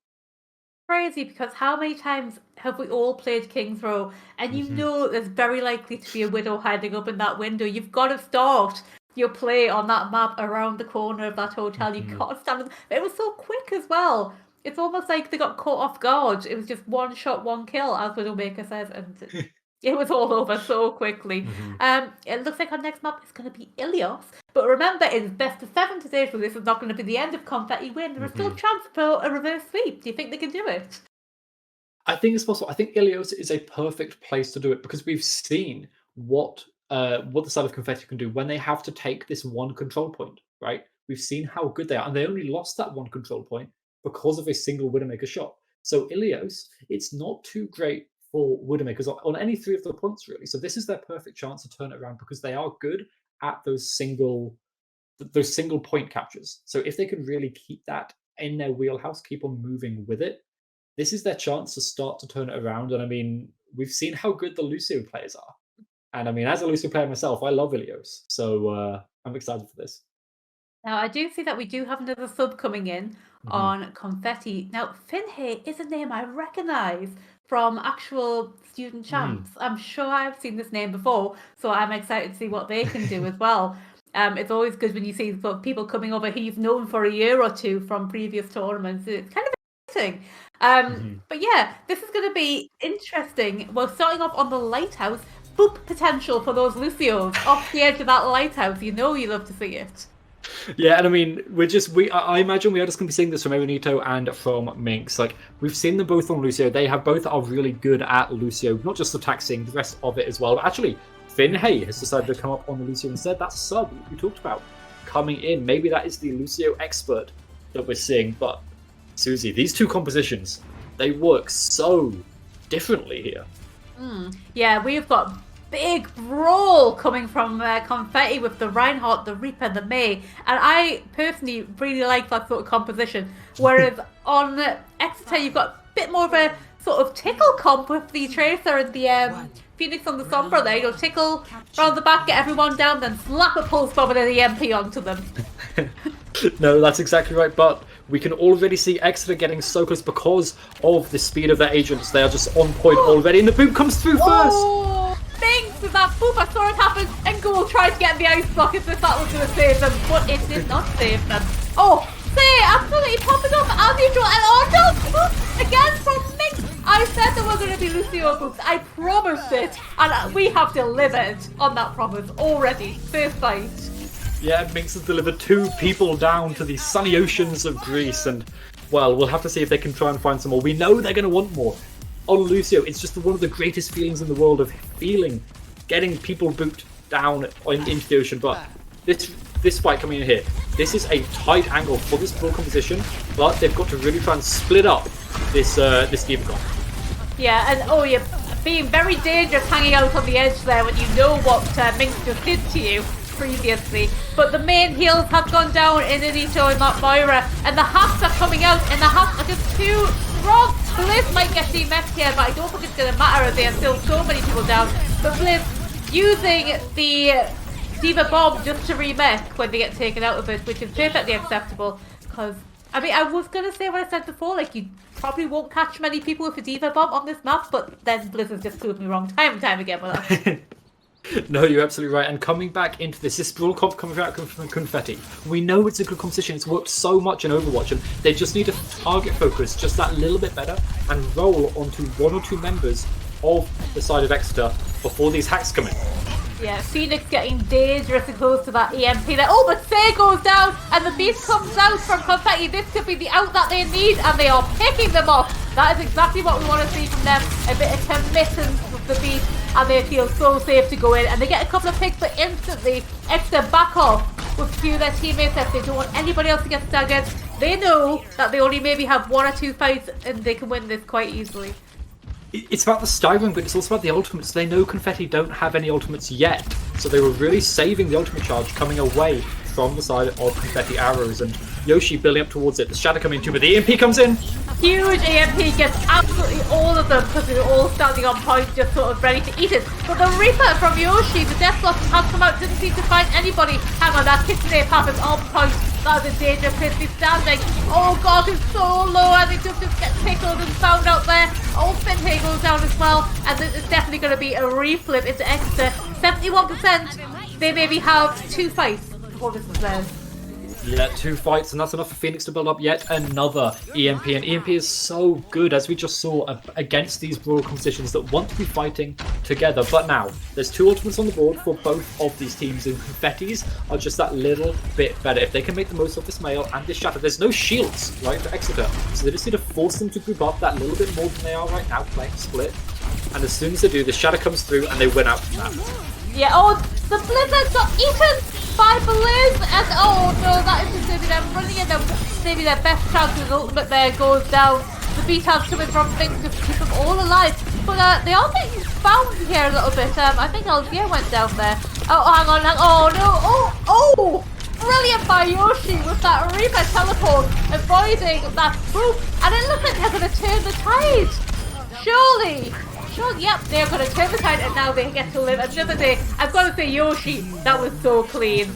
Crazy, because how many times have we all played King's Row, and you know there's very likely to be a Widow hiding up in that window. You've got to start your play on that map around the corner of that hotel. You can't stand it. It was so quick as well. It's almost like they got caught off guard. It was just one shot, one kill, as Widowmaker says, and it was all over so quickly. It looks like our next map is going to be Ilios. But remember, it's best of 7 today, so this is not going to be the end of Confetti Win. There is still a chance for a reverse sweep. Do you think they can do it? I think it's possible. I think Ilios is a perfect place to do it, because we've seen what the side of Confetti can do when they have to take this one control point, right? We've seen how good they are, and they only lost that one control point because of a single Widowmaker shot. So Ilios, it's not too great for Widowmakers on any three of the points, really. So this is their perfect chance to turn it around, because they are good at those single point captures. So if they can really keep that in their wheelhouse, keep on moving with it, this is their chance to start to turn it around. And I mean, we've seen how good the Lucio players are. And I mean, as a Lucio player myself, I love Ilios. So I'm excited for this. Now, I do see that we do have another sub coming in on Confetti. Now, Finhay is a name I recognise from actual student champs. I'm sure I've seen this name before, so I'm excited to see what they can do as well. It's always good when you see people coming over who you've known for a year or two from previous tournaments. It's kind of exciting. But yeah, this is going to be interesting. We're starting off on the Lighthouse. Boop potential for those Lucios off the edge of that lighthouse. You know you love to see it. Yeah, and I mean, I imagine we are just going to be seeing this from Erenito and from Minx. Like, we've seen them both on Lucio. They both are really good at Lucio, not just the taxing, the rest of it as well. But actually, Finhay has decided to come up on the Lucio instead. That sub we talked about coming in. Maybe that is the Lucio expert that we're seeing. But Susie, these two compositions, they work so differently here. Yeah, we've got big brawl coming from Confetti with the Reinhardt, the Reaper, the May, and I personally really like that sort of composition. Whereas on Exeter, you've got a bit more of a sort of tickle comp with the Tracer and the Phoenix on the Sombra there. You'll tickle around the back, get everyone down, then slap a pulse bomb and then the MP onto them. No, that's exactly right. But we can already see Exeter getting so close because of the speed of their agents. They are just on point already, and the boot comes through first. Oh, thanks to that boop, I saw it happen, and Gould tried to get the ice block as if that was going to save them, but it did not save them. Oh, say, absolutely popping up as usual, and oh no, boop again from Mink. I said there were going to be Lucio boops. I promised it, and we have delivered on that promise already. First fight. Yeah, Minx has delivered 2 people down to the sunny oceans of Greece, and, well, we'll have to see if they can try and find some more. We know they're going to want more. On Lucio, it's just one of the greatest feelings in the world of getting people booped down into the ocean, but this fight coming in here, this is a tight angle for this brawl composition, but they've got to really try and split up this D.Va Bomb. Yeah, and oh, you're being very dangerous hanging out on the edge there when you know what Minx just did to you previously. But the main heals have gone down in Anito and that Moira, and the hacks are coming out, and the hacks are just too strong. Blizz might get DMF'd here, but I don't think it's going to matter as there are still so many people down. But Blizz using the D.Va Bomb just to remech when they get taken out of it, which is perfectly acceptable, because I mean, I was going to say what I said before, like, you probably won't catch many people with a D.Va Bomb on this map, but then Blizz has just proved me wrong time and time again with that. No, you're absolutely right. And coming back into this brawl comp coming out from Confetti, we know it's a good competition. It's worked so much in Overwatch, and they just need to target focus just that little bit better and roll onto 1 or 2 members of the side of Exeter before these hacks come in. Yeah, Phoenix getting dangerously close to that EMP there. Oh, but Say goes down, and the beast comes out from Confetti. This could be the out that they need, and they are picking them off. That is exactly what we want to see from them. A bit of committance with the beast, and they feel so safe to go in. And they get a couple of picks, but instantly, Exeter back off with a few of their teammates if they don't want anybody else to get staggered. They know that they only maybe have 1 or 2 fights, and they can win this quite easily. It's about the staggering, but it's also about the ultimates. They know Confetti don't have any ultimates yet, so they were really saving the ultimate charge coming away from the side of Confetti Arrows, and Yoshi building up towards it. The shadow coming too, but the EMP comes in. Huge EMP gets absolutely all of them because they're all standing on point, just sort of ready to eat it. But the Reaper from Yoshi, the Death Blossom, has come out, didn't seem to find anybody. Hang on, that KitchenAid path is on point. That is a dangerous place to be standing. Oh god, it's so low, and it just gets pickled and found out there. Oh, Finhay goes down as well, and it's definitely going to be a reflip into Exeter. 71%. They maybe have 2 fights before this is theirs. Yeah, 2 fights, and that's enough for Phoenix to build up yet another EMP. And EMP is so good, as we just saw, against these brawl competitions that want to be fighting together. But now, there's 2 ultimates on the board for both of these teams, and Confetti's are just that little bit better. If they can make the most of this Mail and this Shatter, there's no shields, right, for Exeter. So they just need to force them to group up that little bit more than they are right now, playing split. And as soon as they do, the Shatter comes through, and they win out from that. Yeah, oh, the Blizzard got eaten by Blizz, and oh no, that is just maybe them running in, maybe their best chance of ultimate there goes down. The beat has coming from things to keep them all alive, but they are getting found here a little bit. I think Algier went down there. Oh, hang on, oh no, oh! Brilliant by Yoshi with that Reaper teleport, avoiding that swoop, and it looks like they're going to turn the tide. Surely, yep, they're going to turn the tide, and now they get to live another day. I've got to say, Yoshi, that was so clean.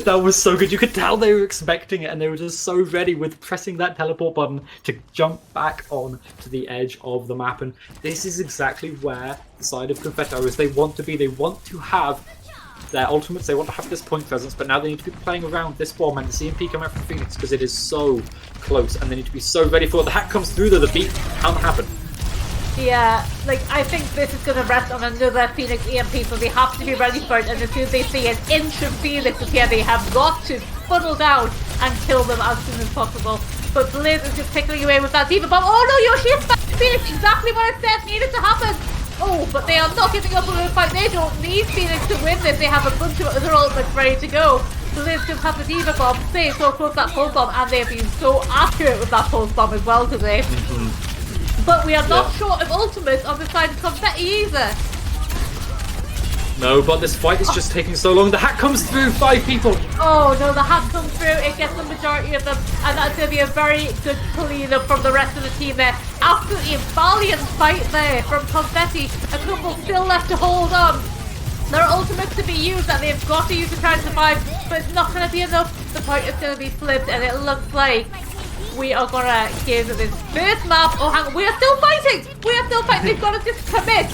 That was so good. You could tell they were expecting it, and they were just so ready with pressing that teleport button to jump back on to the edge of the map. And this is exactly where the side of Confetti is. They want to be. They want to have their ultimates. They want to have this point presence, but now they need to be playing around this bomb and the CMP come out from Phoenix because it is so close, and they need to be so ready for it. The hack comes through, though. The beat can't happen. Yeah, like, I think this is going to rest on another Phoenix EMP, so they have to be ready for it, and as soon as they see an inch of Phoenix here, they have got to funnel down and kill them as soon as possible. But Blizz is just pickling away with that D.Va Bomb. Oh no, Yoshi is back! Phoenix, exactly what I said needed to happen! Oh, but they are not giving up on the fight. They don't need Phoenix to win this. They have a bunch of other ultimates ready to go. Blizz just has the D.Va Bomb, stay so close to that pulse bomb, and they've been so accurate with that pulse bomb as well today. But we are not short of ultimates on the side of Confetti either. No, but this fight is just taking so long. The hack comes through, 5 people. Oh no, the hack comes through, it gets the majority of them, and that's going to be a very good clean-up from the rest of the team there. Absolutely valiant fight there from Confetti. A couple still left to hold on. There are ultimates to be used that they've got to use to try and survive, but it's not going to be enough. The point is going to be flipped, and it looks like we are going to give this first map. Oh, hang on, we are still fighting! We are still fighting, they've got to just commit.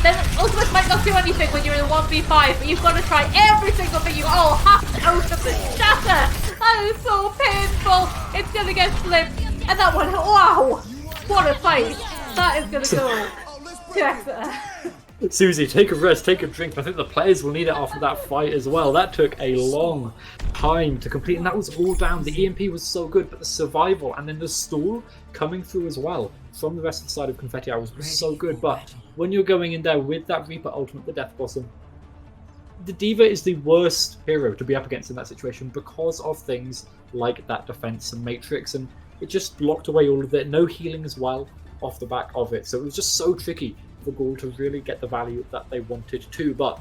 Then ultimates might not do anything when you're in a 1v5, but you've got to try every single thing. You all have to out of the shatter. That is so painful. It's going to get flipped, and that one, wow, what a fight. That is going to go to Exeter. Susie, take a rest, take a drink. I think the players will need it after that fight as well. That took a long time to complete, and that was all down. The EMP was so good, but the survival and then the stall coming through as well from the rest of the side of Confetti Arrows was so good. But when you're going in there with that Reaper ultimate, the Death Blossom, the D.Va is the worst hero to be up against in that situation because of things like that defense and Matrix, and it just blocked away all of it. No healing as well off the back of it, so it was just so tricky for Gaul to really get the value that they wanted to. But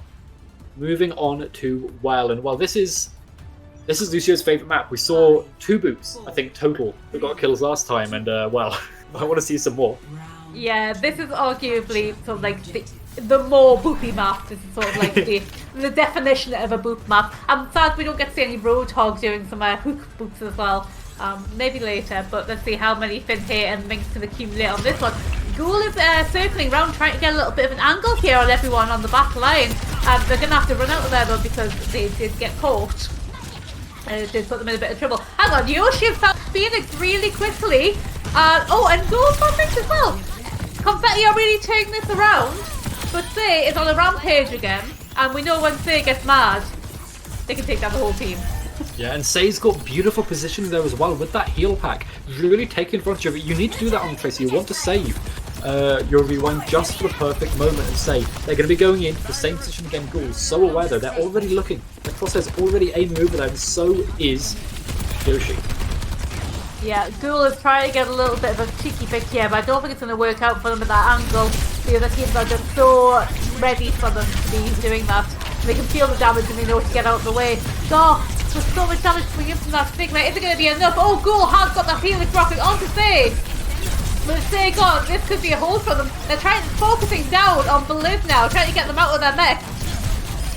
moving on to WiE, and well, this is Lucio's favourite map. We saw 2 boots, I think, total that got kills last time, and well, I want to see some more. Yeah, this is arguably sort of like the more boopy map. This is sort of like the definition of a boop map. I'm sad we don't get to see any Roadhog doing some hook boots as well. Maybe later, but let's see how many Finhay and Minx can accumulate on this one. Ghoul is circling around trying to get a little bit of an angle here on everyone on the back line. They're going to have to run out of there though because they did get caught. It did put them in a bit of trouble. Hang on, Yoshi found Phoenix really quickly. Oh, and Ghoul found Minx as well. Confetti are really turning this around, but Say is on a rampage again, and we know when Say gets mad, they can take down the whole team. Yeah, and Say's got beautiful positioning there as well with that heal pack. Really taking advantage of it. You need to do that on Tracer. You want to save your rewind just for the perfect moment and say they're going to be going in the same position again. Ghoul so aware though, they're already looking. The crosshair's already aiming over there, and so is Yoshi. Yeah, Ghoul is trying to get a little bit of a cheeky pick here, but I don't think it's going to work out for them at that angle. The other teams are just so ready for them to be doing that. They can feel the damage and they know to get out of the way. Gosh, there's so much damage coming in from that Stigma. Is it going to be enough? Oh, Ghoul has got that Helix rocket onto Say. But Say gone. This could be a hold for them. They're focusing down on Beliv now, trying to get them out of their mech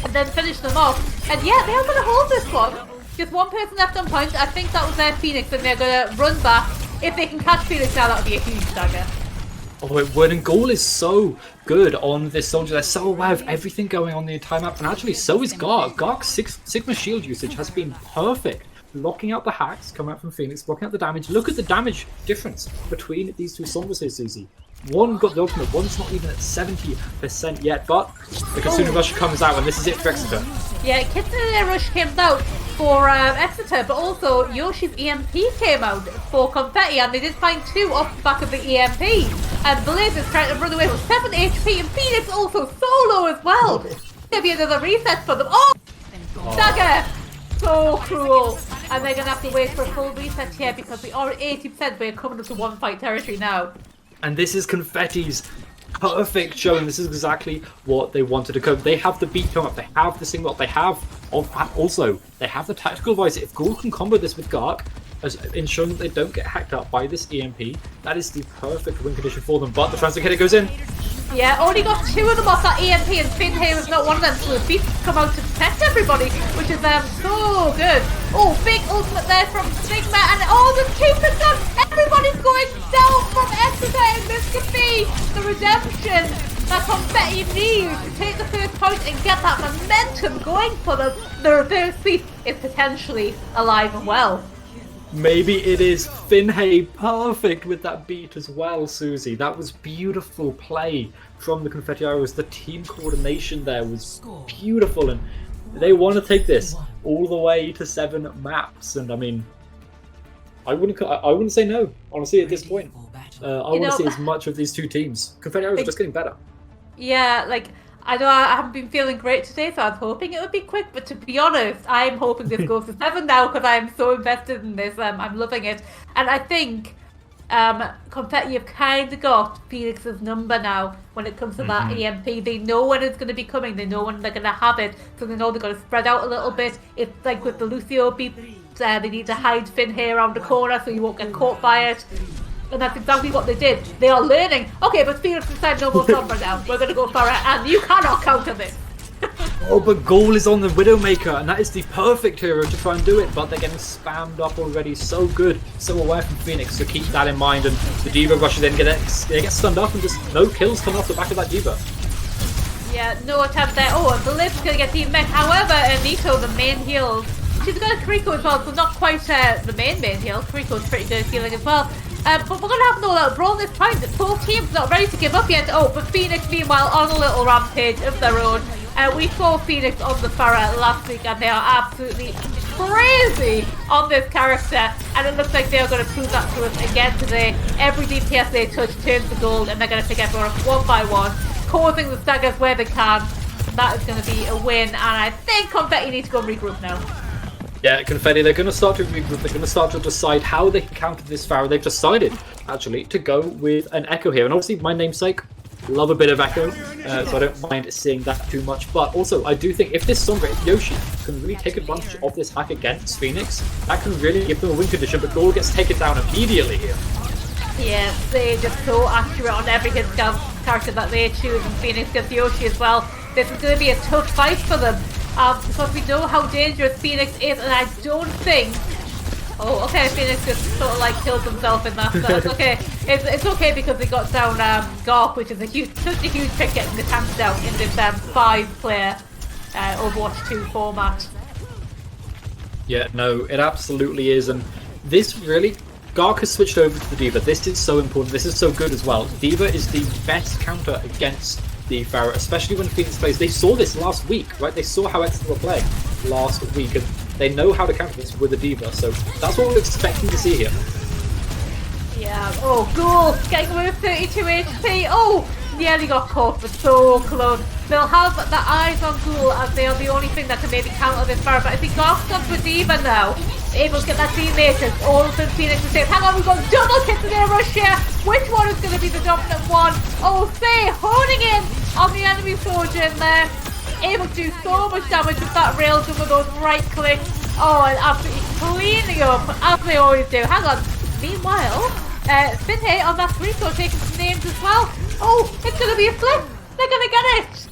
and then finish them off. And yeah, they are going to hold this one. Just one person left on point. I think that was their Phoenix, and they're going to run back. If they can catch Phoenix now, that would be a huge dagger. Oh, it would, and Ghoul is so good on this soldier. They're so aware of everything going on the entire map, and actually so is Gark. Gark's Sigma shield usage has been perfect. Blocking out the hacks coming out from Phoenix, blocking out the damage. Look at the damage difference between these two Sombras here, Susie. One got the ultimate, one's not even at 70% yet, but the Kitsune Rush comes out, and this is it for Exeter. Yeah, Kitsune Rush came out for Exeter, but also Yoshi's EMP came out for Confetti, and they did find 2 off the back of the EMP. And Blaze is trying to run away with 7 HP, and Phoenix also solo as well. There'll be another reset for them. Oh! Dagger! So cruel. And they're going to have to wait for a full reset here because we are at 80%. We're coming up to 1 fight territory now. And this is Confetti's perfect showing. This is exactly what they wanted to come. They have the beat come up. They have the single up. They have, also, they have the tactical advice. If Ghoul can combo this with Gark, ensuring that they don't get hacked up by this EMP, that is the perfect win condition for them. But the translocator goes in. Yeah, only got 2 of them off that EMP, and Finhay was not one of them, so the beats come out to protect everybody, which is so good. Oh, big ultimate there from Sigma, and oh, the Cupid gun! Everybody's going down from Exeter, and this could be the redemption that Confetti needs to take the first point and get that momentum going for them. The reverse sweep is potentially alive and well. Maybe it is. Finhay perfect with that beat as well, Susie. That was beautiful play from the Confetti Arrows. The team coordination there was beautiful, and they want to take this all the way to 7 maps. And I mean, I wouldn't say no, honestly, at this point. I want to see as much of these 2 teams. Confetti Arrows are just getting better. Yeah, like, I know I haven't been feeling great today, so I was hoping it would be quick, but to be honest, I'm hoping this goes to 7 now because I'm so invested in this. I'm loving it. And I think Confetti have kind of got Phoenix's number now when it comes to that EMP. They know when it's going to be coming. They know when they're going to have it, so they know they're going to spread out a little bit. It's like with the Lucio beat, they need to hide Finhay around the corner so you won't get caught by it. And that's exactly what they did. They are learning. Okay, but Phoenix decided no more Sombra now. We're going to go for it, and you cannot counter this. Oh, but Ghoul is on the Widowmaker, and that is the perfect hero to try and do it, but they're getting spammed up already. So good, so aware from Phoenix, so keep that in mind. And the D.Va rushes in, they get stunned up, and just no kills coming off the back of that D.Va. Yeah, no attempt there. Oh, and Blib's going to get team met. However, Nico, the main heals, she's got a Kiriko as well, so not quite the main heal. Kiriko's pretty good at healing as well. But we're going to have an all-out brawl this time. Both teams not ready to give up yet. Oh, but Phoenix, meanwhile, on a little rampage of their own. We saw Phoenix on the Pharah last week, and they are absolutely crazy on this character. And it looks like they are going to prove that to us again today. Every DPS they touch turns to gold, and they're going to pick everyone up one by one, causing the staggers where they can. That is going to be a win, and I think Confetti need to go regroup now. Yeah, Confetti, they're going to start to regroup. They're going to start to decide how they can counter this Pharah. They've decided, actually, to go with an Echo here. And obviously, my namesake, love a bit of Echo, so I don't mind seeing that too much. But also, I do think if this Sombra, if Yoshi can really take advantage of this hack against Phoenix, that can really give them a win condition. But Ghoul gets taken down immediately here. Yeah, they're just so accurate on every hit character that they choose, and Phoenix gets Yoshi as well. This is going to be a tough fight for them, because we know how dangerous Phoenix is, and I don't think... Oh, okay, Phoenix just sort of like killed himself in that, so that's okay. It's okay because they got down Garp, which is such a huge pick getting the tanks down in this 5-player Overwatch 2 format. Yeah, no, it absolutely is, and this really... Gark has switched over to the D.Va. This is so important. This is so good as well. D.Va is the best counter against the Pharah, especially when Phoenix plays. They saw this last week, right? They saw how Exeter were playing last week, and they know how to counter this with the D.Va. So that's what we're expecting to see here. Yeah. Oh, Ghoul getting away with 32 HP. Oh, nearly got caught, but so close. They'll have the eyes on Ghoul as they are the only thing that can maybe counter this Pharah. But I think Gark's got with D.Va now. Able to get that team matrix. All of them Phoenix is safe. Hang on, we've got double hits in their rush here. Which one is going to be the dominant one? Oh, Faye honing in on the enemy soldier in there. Able to do so much damage with that railgun with those right clicks. Oh, and absolutely cleaning up as they always do. Hang on. Meanwhile, Finhay on that Rico taking some names as well. Oh, it's going to be a flip. They're going to get it.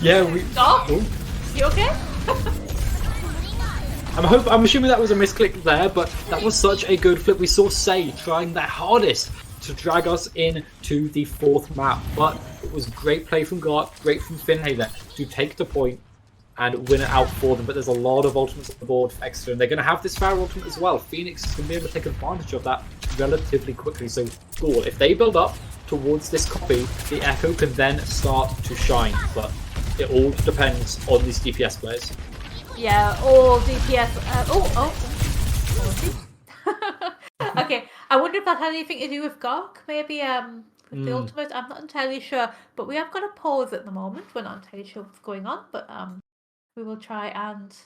Yeah, we... Doc, you okay? I'm assuming that was a misclick there, but that was such a good flip. We saw Say trying their hardest to drag us into the 4th map, but it was great play from Gark, great from Finhay there to take the point and win it out for them. But there's a lot of ultimates on the board for Exeter, and they're going to have this Pharah ultimate as well. Phoenix is going to be able to take advantage of that relatively quickly. So, Ghoul, if they build up towards this copy, the Echo can then start to shine. But it all depends on these DPS players. Yeah, all DPS. Okay, I wonder if that had anything to do with Gark, maybe with the ultimate. I'm not entirely sure, but we have got a pause at the moment. We're not entirely sure what's going on, but we will try and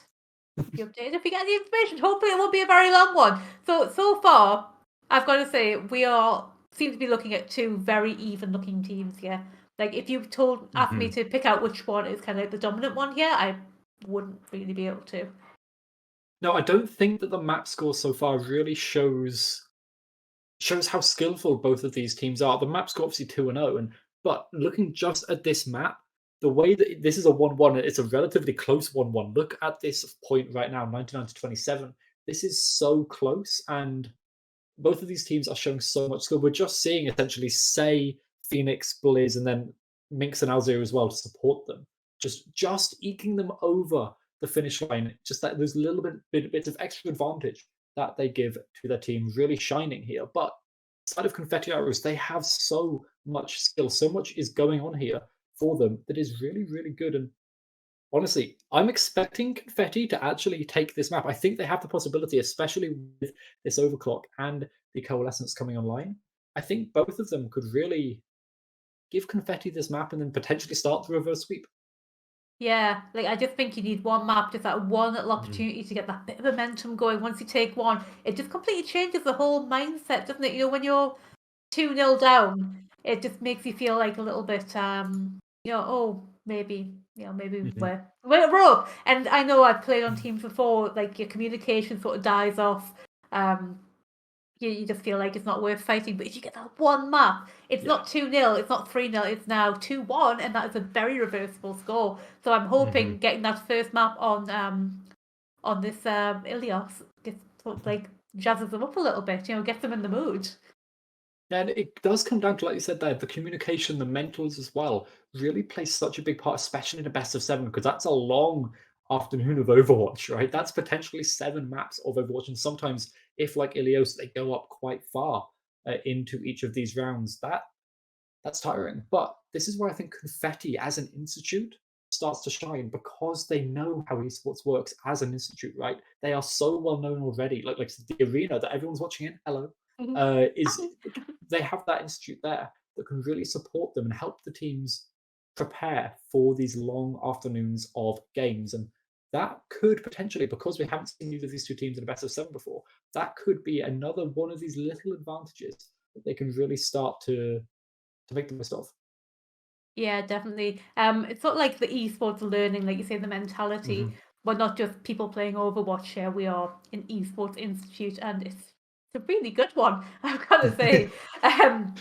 be updated if we get any information. Hopefully, it won't be a very long one. So far, I've got to say we all seem to be looking at 2 very even-looking teams here. Like if you asked me to pick out which one is kind of the dominant one here, I wouldn't really be able to. No, I don't think that the map score so far really shows how skillful both of these teams are. The map score obviously 2-0, but looking just at this map, the way that this is a 1-1, it's a relatively close 1-1. Look at this point right now, 99 to 27. This is so close, and both of these teams are showing so much skill. We're just seeing essentially Say, Phoenix, Blizz, and then Minx and Alzir as well to support them. Just eking them over the finish line. Just that there's a little bit of extra advantage that they give to their team, really shining here. But aside of Confetti Arrows, they have so much skill, so much is going on here for them that is really, really good. And honestly, I'm expecting Confetti to actually take this map. I think they have the possibility, especially with this overclock and the coalescence coming online. I think both of them could really give Confetti this map and then potentially start the reverse sweep. Yeah, like I just think you need one map, just that one little opportunity to get that bit of momentum going. Once you take one, it just completely changes the whole mindset, doesn't it? You know, when you're 2-0 down, it just makes you feel like a little bit, oh, maybe we're up. And I know I've played on teams before, like your communication sort of dies off. you just feel like it's not worth fighting. But if you get that one map, it's Yeah. not 2-0, it's not 3-0, it's now 2-1, and that is a very reversible score. So I'm hoping getting that first map on this Ilios gets sort of like jazzes them up a little bit, gets them in the mood. And it does come down to, like you said there, the communication, the mentals as well, really plays such a big part, especially in a best of seven, because that's a long afternoon of Overwatch, right? That's potentially 7 maps of Overwatch, and sometimes, if like Ilios, they go up quite far into each of these rounds. That's tiring. But this is where I think Confetti as an institute starts to shine because they know how esports works as an institute, right? They are so well known already. Like the arena that everyone's watching in, hello, Mm-hmm. is they have that institute there that can really support them and help the teams prepare for these long afternoons of games. And that could potentially, because we haven't seen either of these two teams in a best of seven before, that could be another one of these little advantages that they can really start to make the most of. Yeah, definitely. It's sort of like the esports learning, like you say, the mentality. Hmm. We're not just people playing Overwatch here. We are an esports institute, and it's a really good one, I've got to say. Um,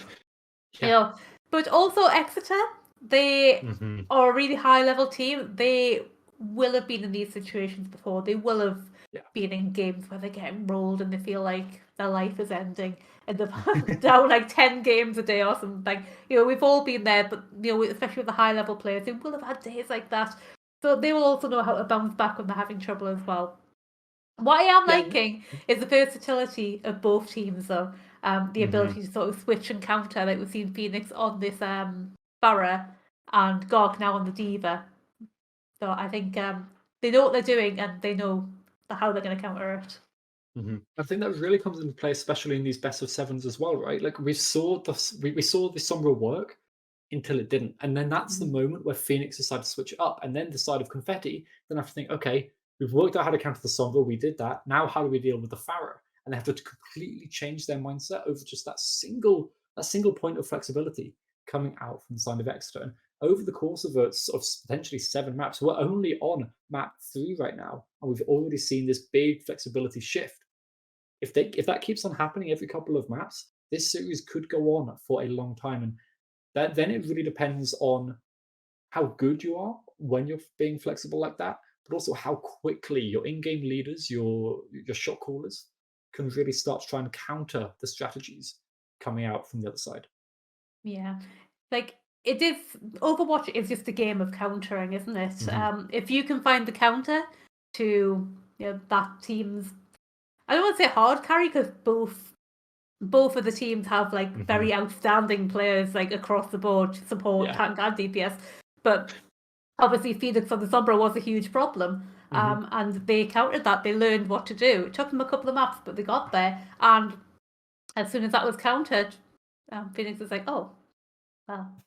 you Yeah. know, but also Exeter, they Hmm. are a really high level team. They will have been in these situations before. They will have Yeah. been in games where they're getting rolled and they feel like their life is ending and they're down like 10 games a day or something. We've all been there, but especially with the high level players, they will have had days like that. So they will also know how to bounce back when they're having trouble as well. What I am Yeah. liking is the versatility of both teams, though. The Hmm. ability to sort of switch and counter, like we've seen Phoenix on this Barra and Gork now on the Diva. So I think they know what they're doing and they know how they're going to counter it. Hmm. I think that really comes into play, especially in these best of sevens as well, right? Like we saw the Sombra work until it didn't, and then that's the Mhm. moment where Phoenix decided to switch it up, and then the side of Confetti then have to think, okay, we've worked out how to counter the Sombra, we did that. Now how do we deal with the Farah? And they have to completely change their mindset over just that single point of flexibility coming out from the side of Exeter. And over the course of potentially 7 maps, we're only on map 3 right now, and we've already seen this big flexibility shift. If that keeps on happening every couple of maps, this series could go on for a long time, and then it really depends on how good you are when you're being flexible like that, but also how quickly your in-game leaders, your shot callers, can really start to try and counter the strategies coming out from the other side. Yeah. Like, it is. Overwatch is just a game of countering, isn't it? Hmm. If you can find the counter to that team's. I don't want to say hard carry because both of the teams have like Hmm. very outstanding players like across the board, support, Yeah. tank, and DPS. But obviously, Phoenix on the Sombra was a huge problem, Hmm. and they countered that. They learned what to do. It took them a couple of maps, but they got there. And as soon as that was countered, Phoenix was like, "Oh, well,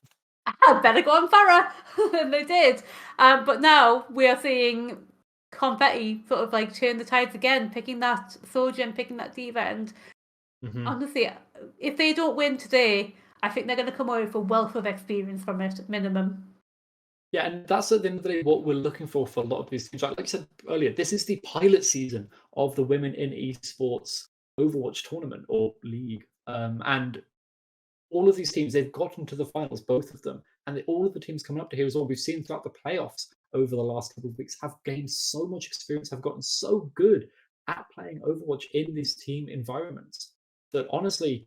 I better go on Farah," and they did. But now we are seeing Confetti sort of like turn the tides again, picking that soldier and picking that diva, and Hmm. honestly, if they don't win today, I think they're going to come away with a wealth of experience from it, minimum. Yeah, and that's at the end of the day what we're looking for a lot of these teams. Like I said earlier, this is the pilot season of the Women in Esports Overwatch tournament or league. And all of these teams, they've gotten to the finals, both of them. And all of the teams coming up to here as well, we've seen throughout the playoffs over the last couple of weeks, have gained so much experience, have gotten so good at playing Overwatch in these team environments that honestly,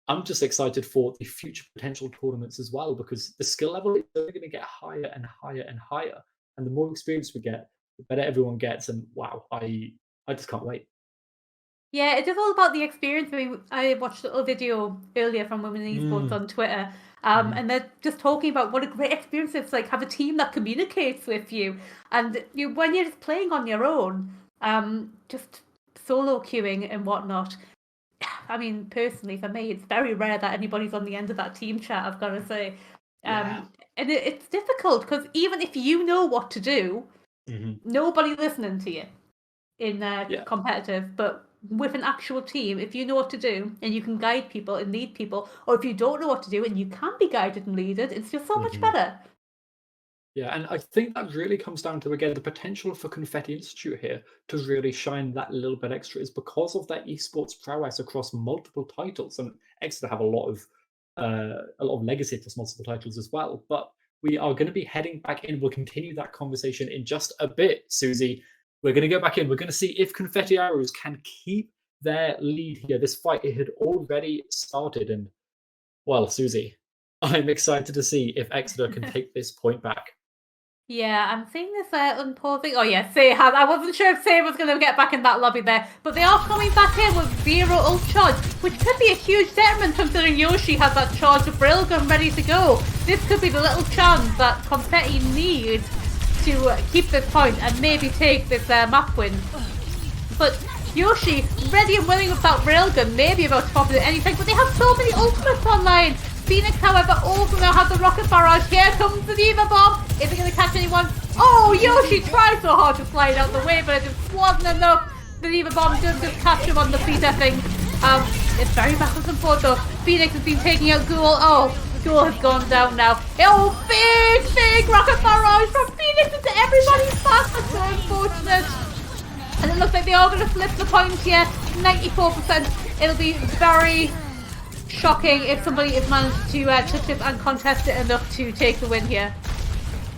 I'm just excited for the future potential tournaments as well because the skill level is only going to get higher and higher and higher. And the more experience we get, the better everyone gets. And wow, I just can't wait. Yeah, it is all about the experience. I mean, I watched a little video earlier from Women in Esports Mm, on Twitter, mhm, and they're just talking about what a great experience it's like have a team that communicates with you, and when you're just playing on your own, just solo queuing and whatnot. I mean, personally, for me, it's very rare that anybody's on the end of that team chat. I've got to say, yeah. and it's difficult because even if you know what to do, Mhm, nobody listening to you in yeah. competitive, but with an actual team, if you know what to do and you can guide people and lead people, or if you don't know what to do and you can be guided and leaded, it's just so much Mhm. better. Yeah, and I think that really comes down to, again, the potential for Confetti Institute here to really shine that little bit extra is because of their esports prowess across multiple titles. And Exeter have a lot of legacy across multiple titles as well. But we are going to be heading back in. We'll continue that conversation in just a bit, Susie. We're going to go back in. We're going to see if Confetti Arrows can keep their lead here. This fight, it had already started. And, well, Susie, I'm excited to see if Exeter can take this point back. Yeah, I'm seeing this unpausing. Oh yeah, Say has. I wasn't sure if Say was going to get back in that lobby there, but they are coming back in with 0 ult charge, which could be a huge detriment considering Yoshi has that charge of railgun ready to go. This could be the little chance that Confetti needs to keep this point and maybe take this map win. But Yoshi, ready and willing with that railgun, maybe about to pop it at any time, but they have so many ultimates online. Phoenix, however, also now has the rocket barrage. Here comes the Diva Bomb. Is it going to catch anyone? Oh, Yoshi tried so hard to slide out the way, but it just wasn't enough. The Diva Bomb does just catch him on the feet, I think. It's very backwards and forth, though. Phoenix has been taking out Ghoul. Oh, Ghoul has gone down now. Oh, big rocket barrage from Phoenix into everybody's path. That's so unfortunate. And it looks like they are going to flip the point here. 94%. It'll be very shocking if somebody is managed to touch it and contest it enough to take the win here.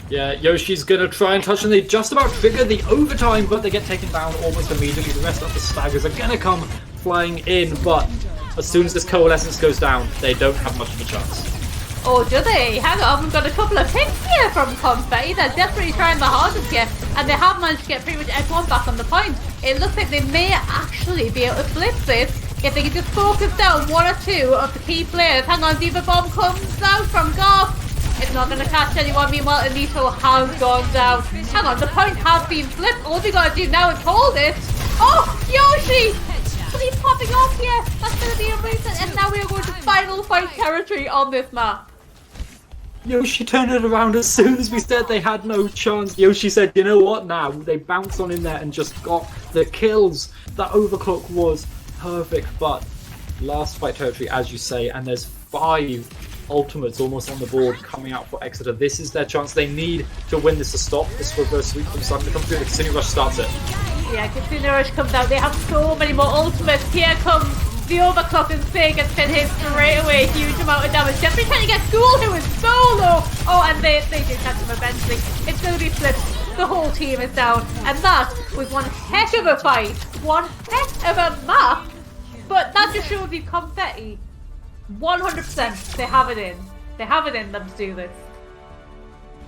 Yeah, Yoshi's going to try and touch, and they just about trigger the overtime, but they get taken down almost immediately. The rest of the staggers are going to come flying in, but as soon as this coalescence goes down, they don't have much of a chance. Oh, do they? Hang on, we've got a couple of picks here from Confetti. They're desperately trying the hardest here, and they have managed to get pretty much everyone back on the point. It looks like they may actually be able to flip this if they can just focus down 1 or 2 of the key players. Hang on, Diva Bomb comes out from Garth. It's not going to catch anyone. Meanwhile, Anito has gone down. Hang on, the point has been flipped. All we got to do now is hold it. Oh, Yoshi! He's popping off here. That's going to be a reset, and now we are going to final fight territory on this map. Yoshi turned it around as soon as we said they had no chance. Yoshi said, you know what now? They bounced on in there and just got the kills. That overclock was perfect, but last fight territory, as you say, and there's 5 ultimates almost on the board coming out for Exeter. This is their chance. They need to win this to stop this reverse sweep from Simon to come through. The Kitsune Rush starts it. Yeah, Kitsune Rush comes out. They have so many more ultimates. Here comes the overclock, and Say gets hit straight away. Huge amount of damage. Jeffrey trying to get Ghoul, who is so low. Oh, and they did catch him eventually. It's going to be flipped. The whole team is down. And that was one heck of a fight. One heck of a map. But that just shows you Confetti. 100% they have it in. They have it in them to do this.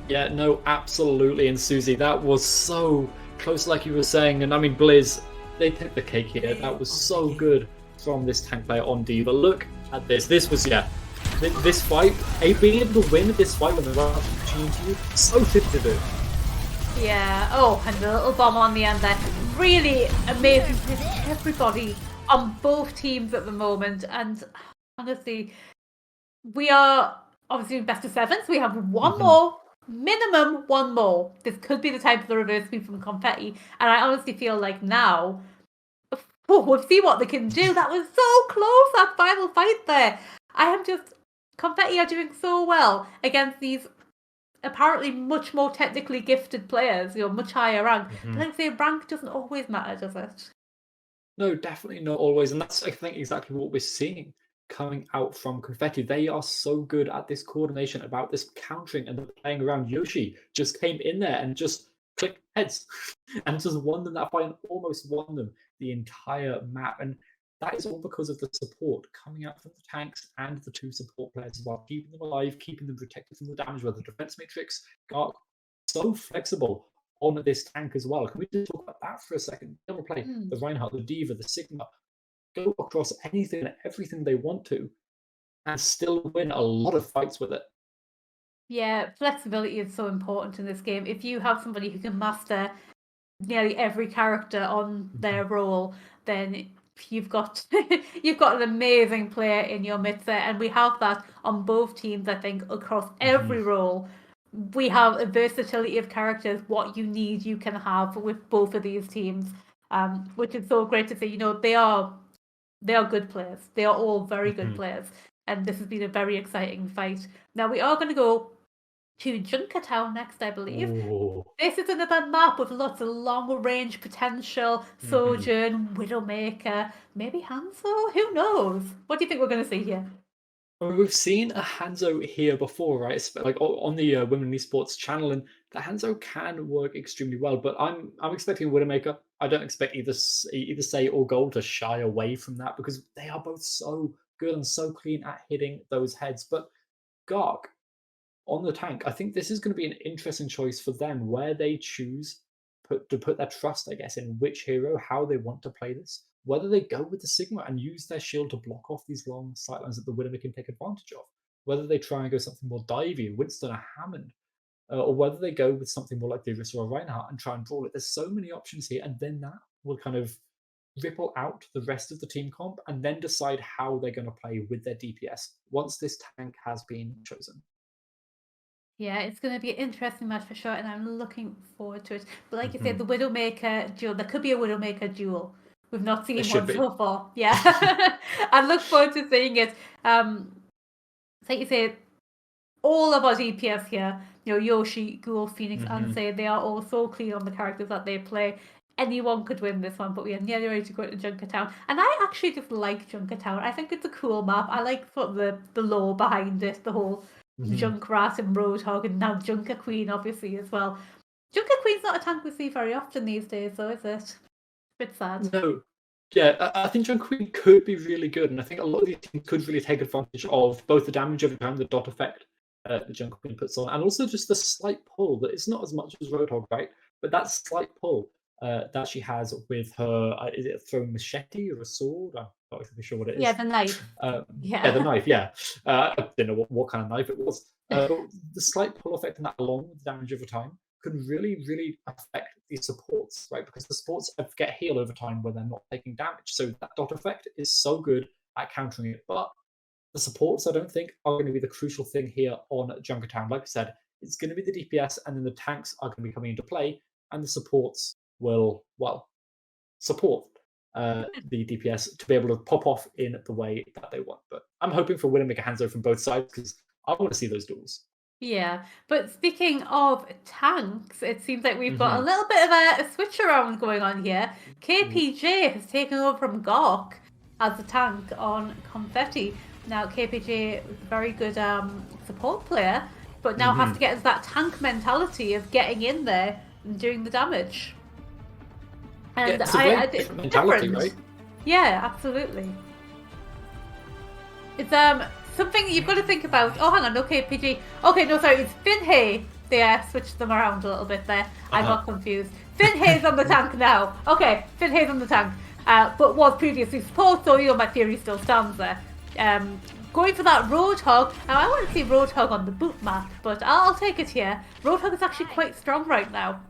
Yeah, no, absolutely. And Susie, that was so close, like you were saying. And I mean, Blizz, they took the cake here. That was so good from this tank player on Diva. Look at this. This was, this fight, being able to win this fight with the right opportunity, so difficult to do. Yeah, oh, and the little bomb on the end there. Really amazing to see everybody on both teams at the moment. And honestly, we are obviously in best of 7s. We have one more, minimum one more. This could be the time for the reverse sweep from Confetti. And I honestly feel like now, we'll see what they can do. That was so close, that final fight there. Confetti are doing so well against these apparently much more technically gifted players, much higher rank. But like I say, rank doesn't always matter, does it? No, definitely not always. And that's, I think, exactly what we're seeing coming out from Confetti. They are so good at this coordination, about this countering and the playing around. Yoshi just came in there and just clicked heads and just won them that fight and almost won them the entire map. And that is all because of the support coming out from the tanks and the 2 support players as well, keeping them alive, keeping them protected from the damage, where the defense matrix got so flexible on this tank as well. Can we just talk about that for a second? They will play the Reinhardt, the Diva, the Sigma, go across anything and everything they want to, and still win a lot of fights with it. Yeah, flexibility is so important in this game. If you have somebody who can master nearly every character on their role, then you've got an amazing player in your midst there, and we have that on both teams. I think across every role, we have a versatility of characters. What you need, you can have with both of these teams, which is so great to see. They are good players. They are all very good players, and this has been a very exciting fight. Now we are going to go to Junkertown next, I believe. Ooh. This is another map with lots of long-range potential. Mhm. Sojourn, Widowmaker, maybe Hanzo? Who knows? What do you think we're going to see here? Well, we've seen a Hanzo here before, right? Like on the Women in Esports channel, and the Hanzo can work extremely well. But I'm expecting Widowmaker. I don't expect either Say or Gold to shy away from that because they are both so good and so clean at hitting those heads. But Gark on the tank, I think this is going to be an interesting choice for them where they choose to put their trust, I guess, in which hero, how they want to play this. Whether they go with the Sigma and use their shield to block off these long sightlines that the Widowmaker can take advantage of. Whether they try and go something more divey, Winston or Hammond, or whether they go with something more like the Orisa or Reinhardt and try and draw it. There's so many options here, and then that will kind of ripple out the rest of the team comp and then decide how they're going to play with their DPS once this tank has been chosen. Yeah, it's going to be an interesting match for sure, and I'm looking forward to it. But like you said, the Mhm. Widowmaker duel, there could be a Widowmaker duel. We've not It seen should one be. so far. Yeah. I look forward to seeing it. Like you said, all of our DPS here, Yoshi, Ghoul, Phoenix, and Mhm. Say, they are all so clean on the characters that they play. Anyone could win this one, but we are nearly ready to go to Junkertown. And I actually just like Junkertown. I think it's a cool map. I like sort of the lore behind it, the whole Mhm. Junkrat and Roadhog, and now Junker Queen, obviously, as well. Junker Queen's not a tank we see very often these days, though, is it? A bit sad. No. Yeah, I think John Queen could be really good, and I think a lot of these teams could really take advantage of both the damage over time, the dot effect that John Queen puts on, and also just the slight pull that it's not as much as Roadhog, right? But that slight pull that she has with her, is it a throwing machete or a sword? I'm not exactly sure what it Yeah, is. the knife. Yeah, the Yeah. knife, yeah. I didn't know what kind of knife it was. But the slight pull effect and that along with the damage over time can really, really affect these supports, right? Because the supports get heal over time when they're not taking damage. So that dot effect is so good at countering it. But the supports, I don't think, are going to be the crucial thing here on Junkertown. Like I said, it's going to be the DPS, and then the tanks are going to be coming into play, and the supports will, well, support the DPS to be able to pop off in the way that they want. But I'm hoping for Widowmaker Hanzo from both sides because I want to see those duels. Yeah, but speaking of tanks, it seems like we've got a Mm-hmm. little bit of a switch around going on here. KPJ has taken over from Gawk as the tank on Confetti. Now, KPJ is a very good support player, but now has Mm-hmm. to get into that tank mentality of getting in there and doing the damage. Yeah, And it's a very I different it's mentality, different. right? Yeah, absolutely. It's something you've got to think about. Oh, hang on, okay, PG. Okay, no, sorry, it's Finhay. They switched them around a little bit there. I got confused. Finhay's on the tank now. Okay, Finhay's on the tank, but was previously support, so my theory still stands there. Going for that Roadhog. Now, I want to see Roadhog on the boot map, but I'll take it here. Roadhog is actually quite strong right now.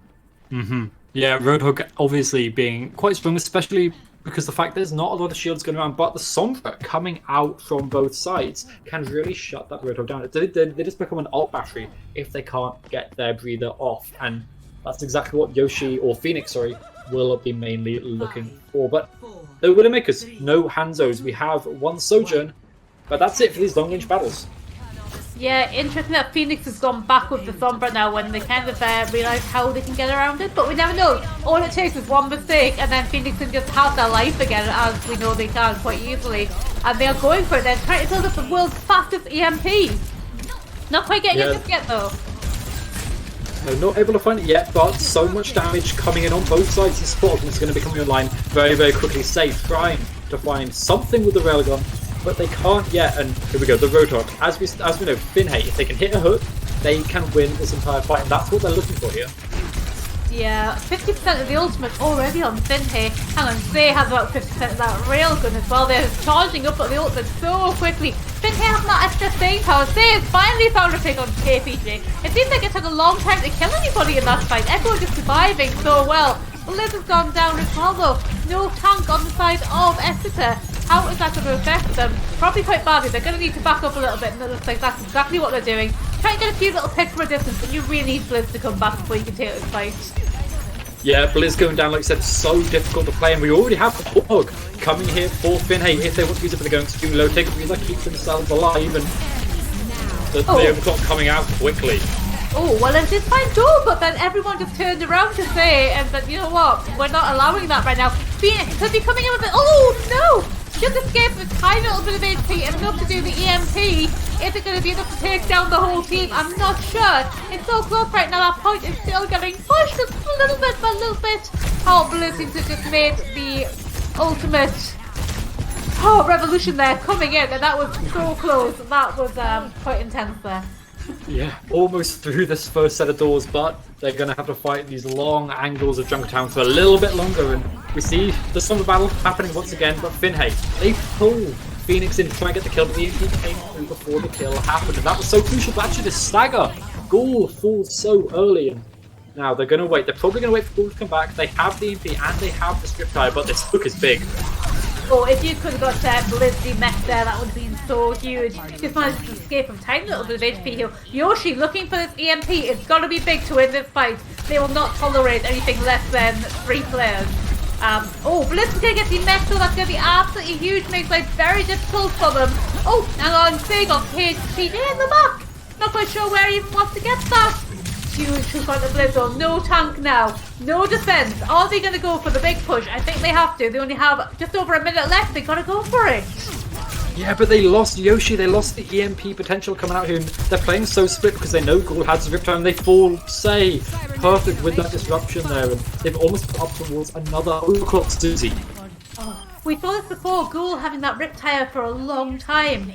Mm-hmm. Yeah, Roadhog obviously being quite strong, especially because the fact there's not a lot of shields going around, but the Sombra coming out from both sides can really shut that Roadhog down. They just become an alt battery if they can't get their breather off, and that's exactly what Yoshi, or Phoenix, sorry, will be mainly looking for. But no Widowmakers, no Hanzos. We have one Sojourn, but that's it for these long-range battles. Yeah, interesting that Phoenix has gone back with the Sombra now when they kind of realise how they can get around it, but we never know. All it takes is one mistake and then Phoenix can just have their life again, as we know they can quite easily. And they are going for it. They're trying to build up the world's fastest EMP. Not quite getting it just yet though. No, not able to find it yet, but so much damage coming in on both sides. His support is going to be coming online very, very quickly. Safe, trying to find something with the railgun, but they can't yet. And here we go, the Roadhog. As we know, Finhay, if they can hit a hook, they can win this entire fight, and that's what they're looking for here. Yeah, 50% of the ultimate already on Finhay. Hang on, Zay has about 50% of that railgun as well. They're charging up at the ultimate so quickly. Finhay has that extra staying power. Zay has finally found a pick on KPJ. It seems like it took a long time to kill anybody in that fight. Everyone just surviving so well. Liz has gone down as well though. No tank on the side of Exeter. How is that going to affect them? Probably quite badly. They're going to need to back up a little bit, and it looks like that's exactly what they're doing. Try and get a few little picks from a distance, but you really need Blizz to come back before you can take this fight. Yeah, Blizz going down, like I said, so difficult to play, and we already have the Hog coming here for Finhay if they want to use it, but they're going to do low take because that keeps themselves alive, and the overclock coming out quickly. Oh, well, it did find goal, but then everyone just turned around to say, and but you know what? We're not allowing that right now. Phoenix could be coming in with it. Oh, no! Just escaped a tiny little bit of HP and enough to do the EMP. Is it going to be enough to take down the whole team? I'm not sure. It's so close right now. That point is still getting pushed just a little bit by a little bit. Oh, Blue seems to just made the ultimate revolution there coming in, and that was so close. That was quite intense there. Yeah, almost through this first set of doors, but they're going to have to fight these long angles of Junkertown for a little bit longer, and we see the summer battle happening once again, but Finhay, they pull Phoenix in to try and get the kill, but the EMP came through before the kill happened, and that was so crucial, but actually the stagger, Ghoul falls so early, and now they're going to wait, they're probably going to wait for Ghoul to come back, they have the EMP and they have the strip tire, but this hook is big. Oh, if you could have got Blizzy mech there, that would have been so huge. Just managed to escape from a tiny little bit of HP heal. Yoshi looking for this EMP. It's got to be big to win this fight. They will not tolerate anything less than 3 players. Oh, Blizz is going to get the mech, so that's going to be absolutely huge. Makes life very difficult for them. Oh, and on Sig on HP in the back. Not quite sure where he even wants to get that. Huge hook on the Blizzle. No tank now. No defense. Are they going to go for the big push? I think they have to. They only have just over a minute left. They got to go for it. Yeah, but they lost Yoshi. They lost the EMP potential coming out here. And they're playing so split because they know Ghoul has Rip Time. They fall, say, perfect with that disruption there. And they've almost put up towards another overclock Susie. Oh, we saw this before. Ghoul having that Rip Tire for a long time.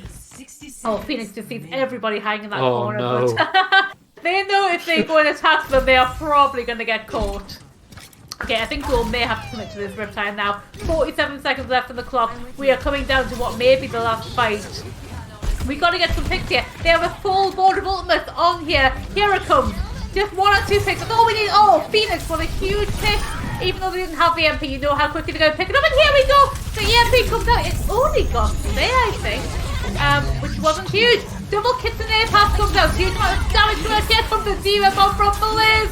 Oh, Phoenix just sees everybody hiding in that corner. No. But they know if they go and attack them, they are probably going to get caught. Okay, I think Ghoul may have to commit to this Riptide now. 47 seconds left on the clock. We are coming down to what may be the last fight. We got to get some picks here. They have a full board of ultimates on here. Here it comes. Just 1 or 2 picks. That's all we need. Oh, Phoenix with a huge pick. Even though they didn't have the EMP, you know how quickly they're going to pick it up. And here we go. The EMP comes out. It only got there, I think. Which wasn't huge. Double Kitsune pass comes out. Huge amount of damage to get from the Zero Bomb from Blizz.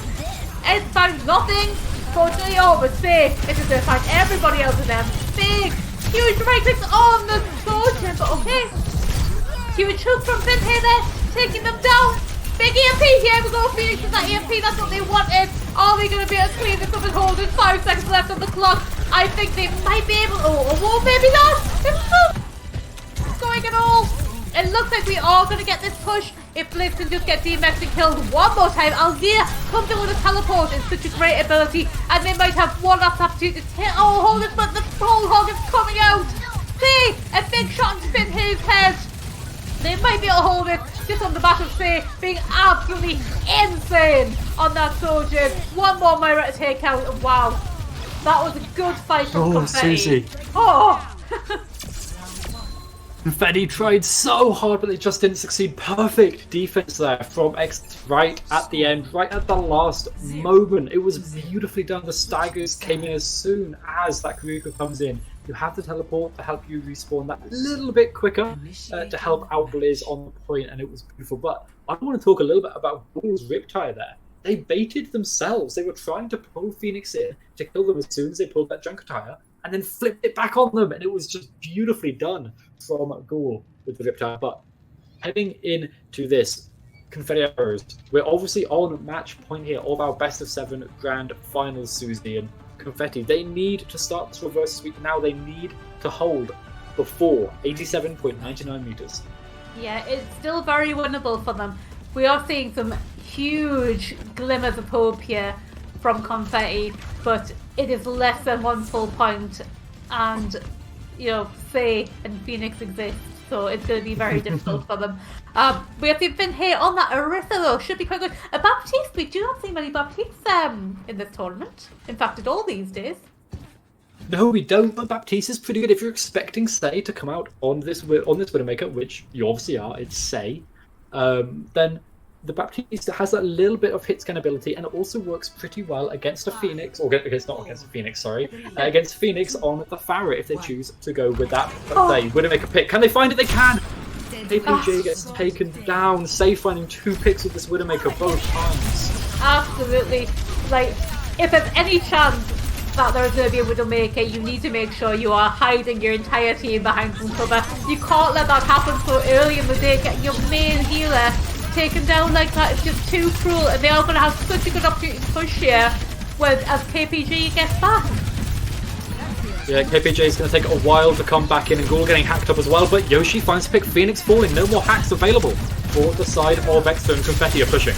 It finds nothing. Fortunately, but Sig is just going to find everybody else in them. Big, huge right clicks on the soldier. But okay. Huge hook from Finhay there. Taking them down. Big EMP. Here we go. Phoenix with that EMP. That's what they wanted. Are they going to be able to clean this up and hold it? 5 seconds left on the clock. I think they might be able. Oh, maybe not. This is not going at all. It looks like we are going to get this push. If Blizz can just get DMX and killed one more time. Alzir comes in with a teleport. It's such a great ability. And they might have one last opportunity to hit. Oh, hold it, but the whole hog is coming out. See, a big shot to spin his head. They might be able to hold it just on the back of Faye being absolutely insane on that soldier. One more Myra to take out. Wow. That was a good fight from Confetti. Susie. Oh! Confetti tried so hard, but they just didn't succeed. Perfect defense there from X right at the end, right at the last moment. It was beautifully done. The staggers came in as soon as that Kuriko comes in. You have the teleport to help you respawn that little bit quicker to help out Blizz on the point, and it was beautiful. But I want to talk a little bit about Ghoul's Riptide there. They baited themselves. They were trying to pull Phoenix in to kill them as soon as they pulled that Junker Tire, and then flipped it back on them, and it was just beautifully done from Ghoul with the Riptide. But heading into this Confetti Arrows, we're obviously on match point here of our best of 7 grand finals, Susie, and Confetti. They need to start this reverse sweep now. They need to hold before 87.99 meters. Yeah, it's still very winnable for them. We are seeing some huge glimmers of hope here from Confetti, but it is less than 1 full point, and you know, Faye and Phoenix exist, so it's going to be very difficult for them. We have been here on that Aritha though, should be quite good. A Baptiste, we do not see many Baptistes in this tournament. In fact, at all these days. No, we don't, but Baptiste is pretty good. If you're expecting Say to come out on this Widowmaker, which you obviously are, it's Say, then the Baptiste has that little bit of hit scan ability, and it also works pretty well against a Phoenix, or against against Phoenix on the Farah if they choose to go with that, say, Widowmaker pick. Can they find it? They can! APJ gets taken down. Say finding 2 picks with this Widowmaker both times. Absolutely. Like, if there's any chance that there's going to be a Widowmaker, you need to make sure you are hiding your entire team behind some cover. You can't let that happen so early in the day. Get your main healer taken down like that is just too cruel, and they are going to have such a good opportunity to push here as KPG gets back. Yeah, KPJ is going to take a while to come back in, and Ghoul getting hacked up as well, but Yoshi finds to pick Phoenix falling. No more hacks available for the side of Exeter, and Confetti are pushing.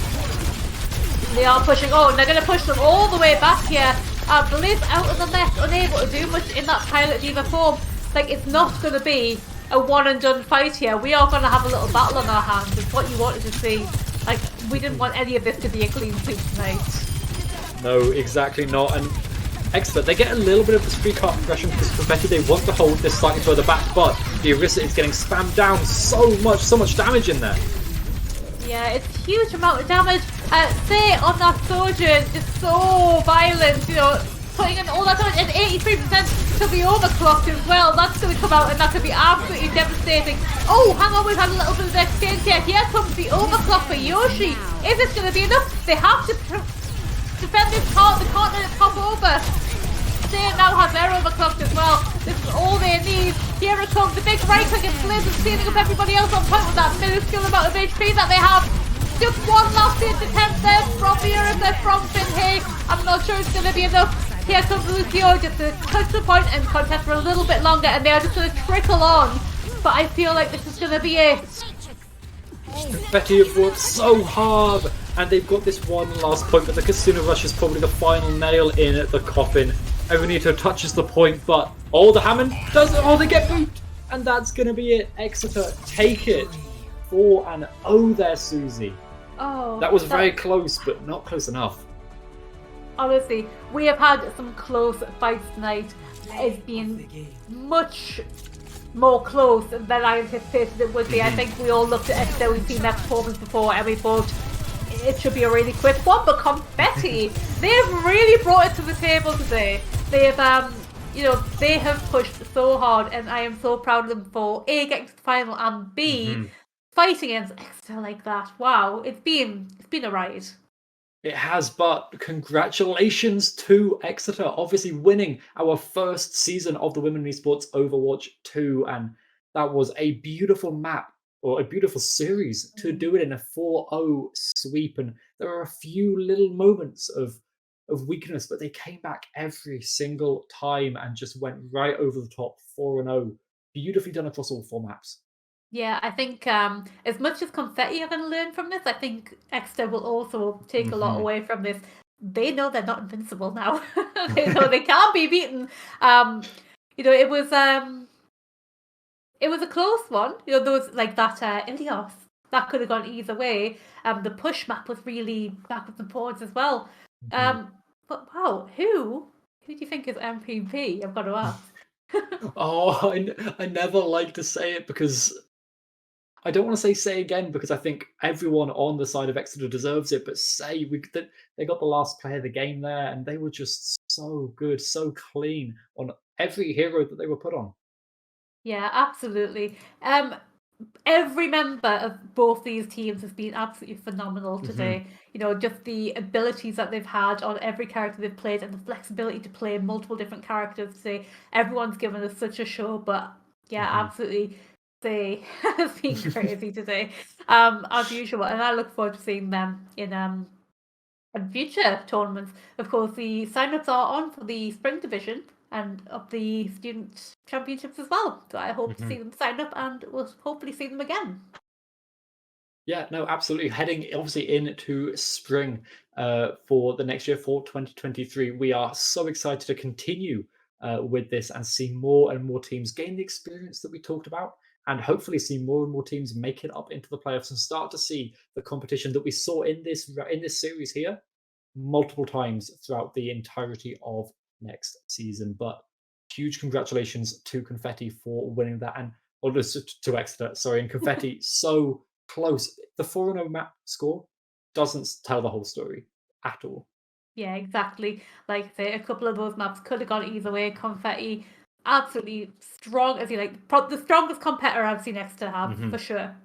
They are pushing. Oh, and they're going to push them all the way back here. Blizz out of the left, unable to do much in that Pilot Diva form. Like, it's not going to be a one and done fight here. We are going to have a little battle on our hands. It's what you wanted to see. Like, we didn't want any of this to be a clean sweep tonight. No, exactly not. And Exeter, they get a little bit of the street car progression because Confetti, they want to hold this slightly further back, but the Orisa is getting spammed down so much damage in there. Yeah, it's a huge amount of damage. Say on that Sojourn, just so violent, you know, putting in all that damage, and 83% to be overclocked as well. That's going to come out, and that could be absolutely devastating. Oh, hang on, we've had a little bit of exchange here. Here comes the overclock for Yoshi. Is it going to be enough? They have to defend this part. They can't let it pop over. They now have their overclocked as well. This is all they need. Here it comes. The big right click and Blizz is stealing up everybody else on top of that minuscule amount of HP that they have. Just one last attempt there from the Orisa, from Finhay. I'm not sure it's going to be enough. Here comes Lucio just to touch the point and contest for a little bit longer, and they are just going to trickle on. But I feel like this is going to be it. Confetti have worked so hard, and they've got this one last point, but the Casino Rush is probably the final nail in the coffin. Everonito touches the point, but the Hammond does it. Oh, they get booped, and that's going to be it. Exeter take it 4-0 there, Susie. Oh, that was very close, but not close enough. Honestly, we have had some close fights tonight. It's been much more close than I anticipated it would be. I think we all looked at Exeter, we've seen their performance before, and we thought it should be a really quick one, but Confetti, they've really brought it to the table today. They've, they have pushed so hard, and I am so proud of them for A, getting to the final, and B, fighting against Exeter like that. Wow, it's been a ride. It has, but congratulations to Exeter, obviously winning our first season of the Women in Esports Overwatch 2, and that was a beautiful map, or a beautiful series, to do it in a 4-0 sweep, and there are a few little moments of weakness, but they came back every single time and just went right over the top, 4-0. Beautifully done across all four maps. Yeah, I think as much as Confetti are going to learn from this, I think Exeter will also take a lot away from this. They know they're not invincible now. They know they can't be beaten. It was a close one. There was like that Ilios. That could have gone either way. The push map was really backwards and forwards as well. But wow, who do you think is MVP? I've got to ask. I never like to say it because I don't want to say again, because I think everyone on the side of Exeter deserves it, but they got the last play of the game there, and they were just so good, so clean on every hero that they were put on. Yeah, absolutely. Every member of both these teams has been absolutely phenomenal today. Just the abilities that they've had on every character they've played, and the flexibility to play multiple different characters today. Everyone's given us such a show, but yeah, absolutely. They has been crazy today, as usual, and I look forward to seeing them in future tournaments. Of course, the sign-ups are on for the spring division and of the student championships as well. So I hope to see them sign up, and we'll hopefully see them again. Yeah, no, absolutely. Heading obviously into spring for the next year, for 2023. We are so excited to continue with this and see more and more teams gain the experience that we talked about, and hopefully see more and more teams make it up into the playoffs and start to see the competition that we saw in this series here multiple times throughout the entirety of next season. But huge congratulations to Confetti for winning that, and to Exeter, sorry, and Confetti so close. The 4-0 map score doesn't tell the whole story at all. Yeah, exactly. Like I say, a couple of those maps could have gone either way. Confetti, absolutely strong, as you like, the strongest competitor I've seen Exeter have, for sure.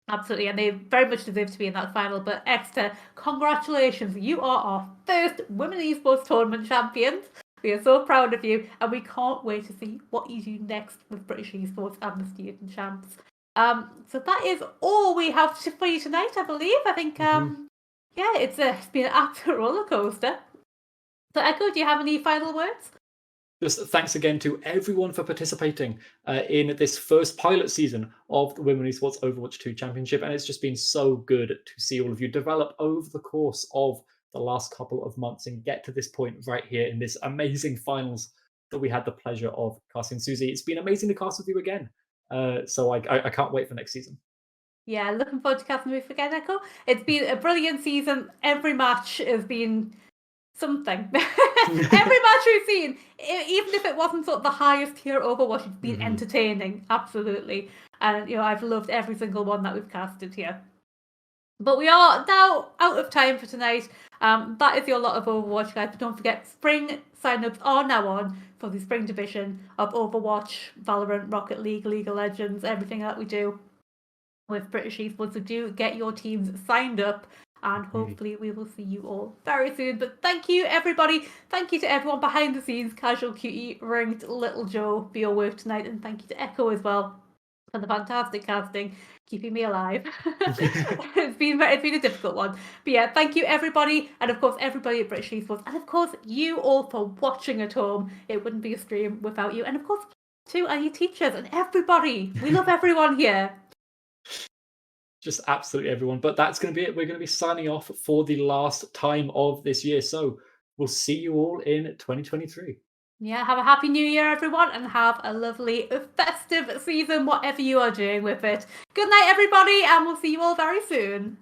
Absolutely, and they very much deserve to be in that final. But Exeter, congratulations, you are our first Women Esports Tournament champions. We are so proud of you, and we can't wait to see what you do next with British Esports and the student champs. So that is all we have for you tonight, I believe. I think, yeah, it's been an absolute roller coaster. So, Echo, do you have any final words? Just thanks again to everyone for participating in this first pilot season of the Women Esports Overwatch 2 Championship. And it's just been so good to see all of you develop over the course of the last couple of months and get to this point right here in this amazing finals that we had the pleasure of casting. Susie, it's been amazing to cast with you again. So I can't wait for next season. Yeah, looking forward to casting with you again, Echo. It's been a brilliant season. Every match has been something. Every match we've seen, even if it wasn't sort of the highest tier Overwatch, it's been entertaining, absolutely. And I've loved every single one that we've casted here. But we are now out of time for tonight. That is your lot of Overwatch, guys. But don't forget, spring sign-ups are now on for the spring division of Overwatch, Valorant, Rocket League, League of Legends, everything that we do with British Esports. So do get your teams signed up, and hopefully we will see you all very soon. But thank you, everybody. Thank you to everyone behind the scenes, Casual Cutie, Ringed, Little Joe, for your work tonight. And thank you to Echo as well for the fantastic casting, keeping me alive. It's been a difficult one. But yeah, thank you, everybody. And of course, everybody at British Esports. And of course, you all for watching at home. It wouldn't be a stream without you. And of course, too, and your teachers and everybody. We love everyone here. Just absolutely everyone. But that's going to be it. We're going to be signing off for the last time of this year. So we'll see you all in 2023. Yeah, have a happy new year, everyone, and have a lovely festive season, whatever you are doing with it. Good night, everybody, and we'll see you all very soon.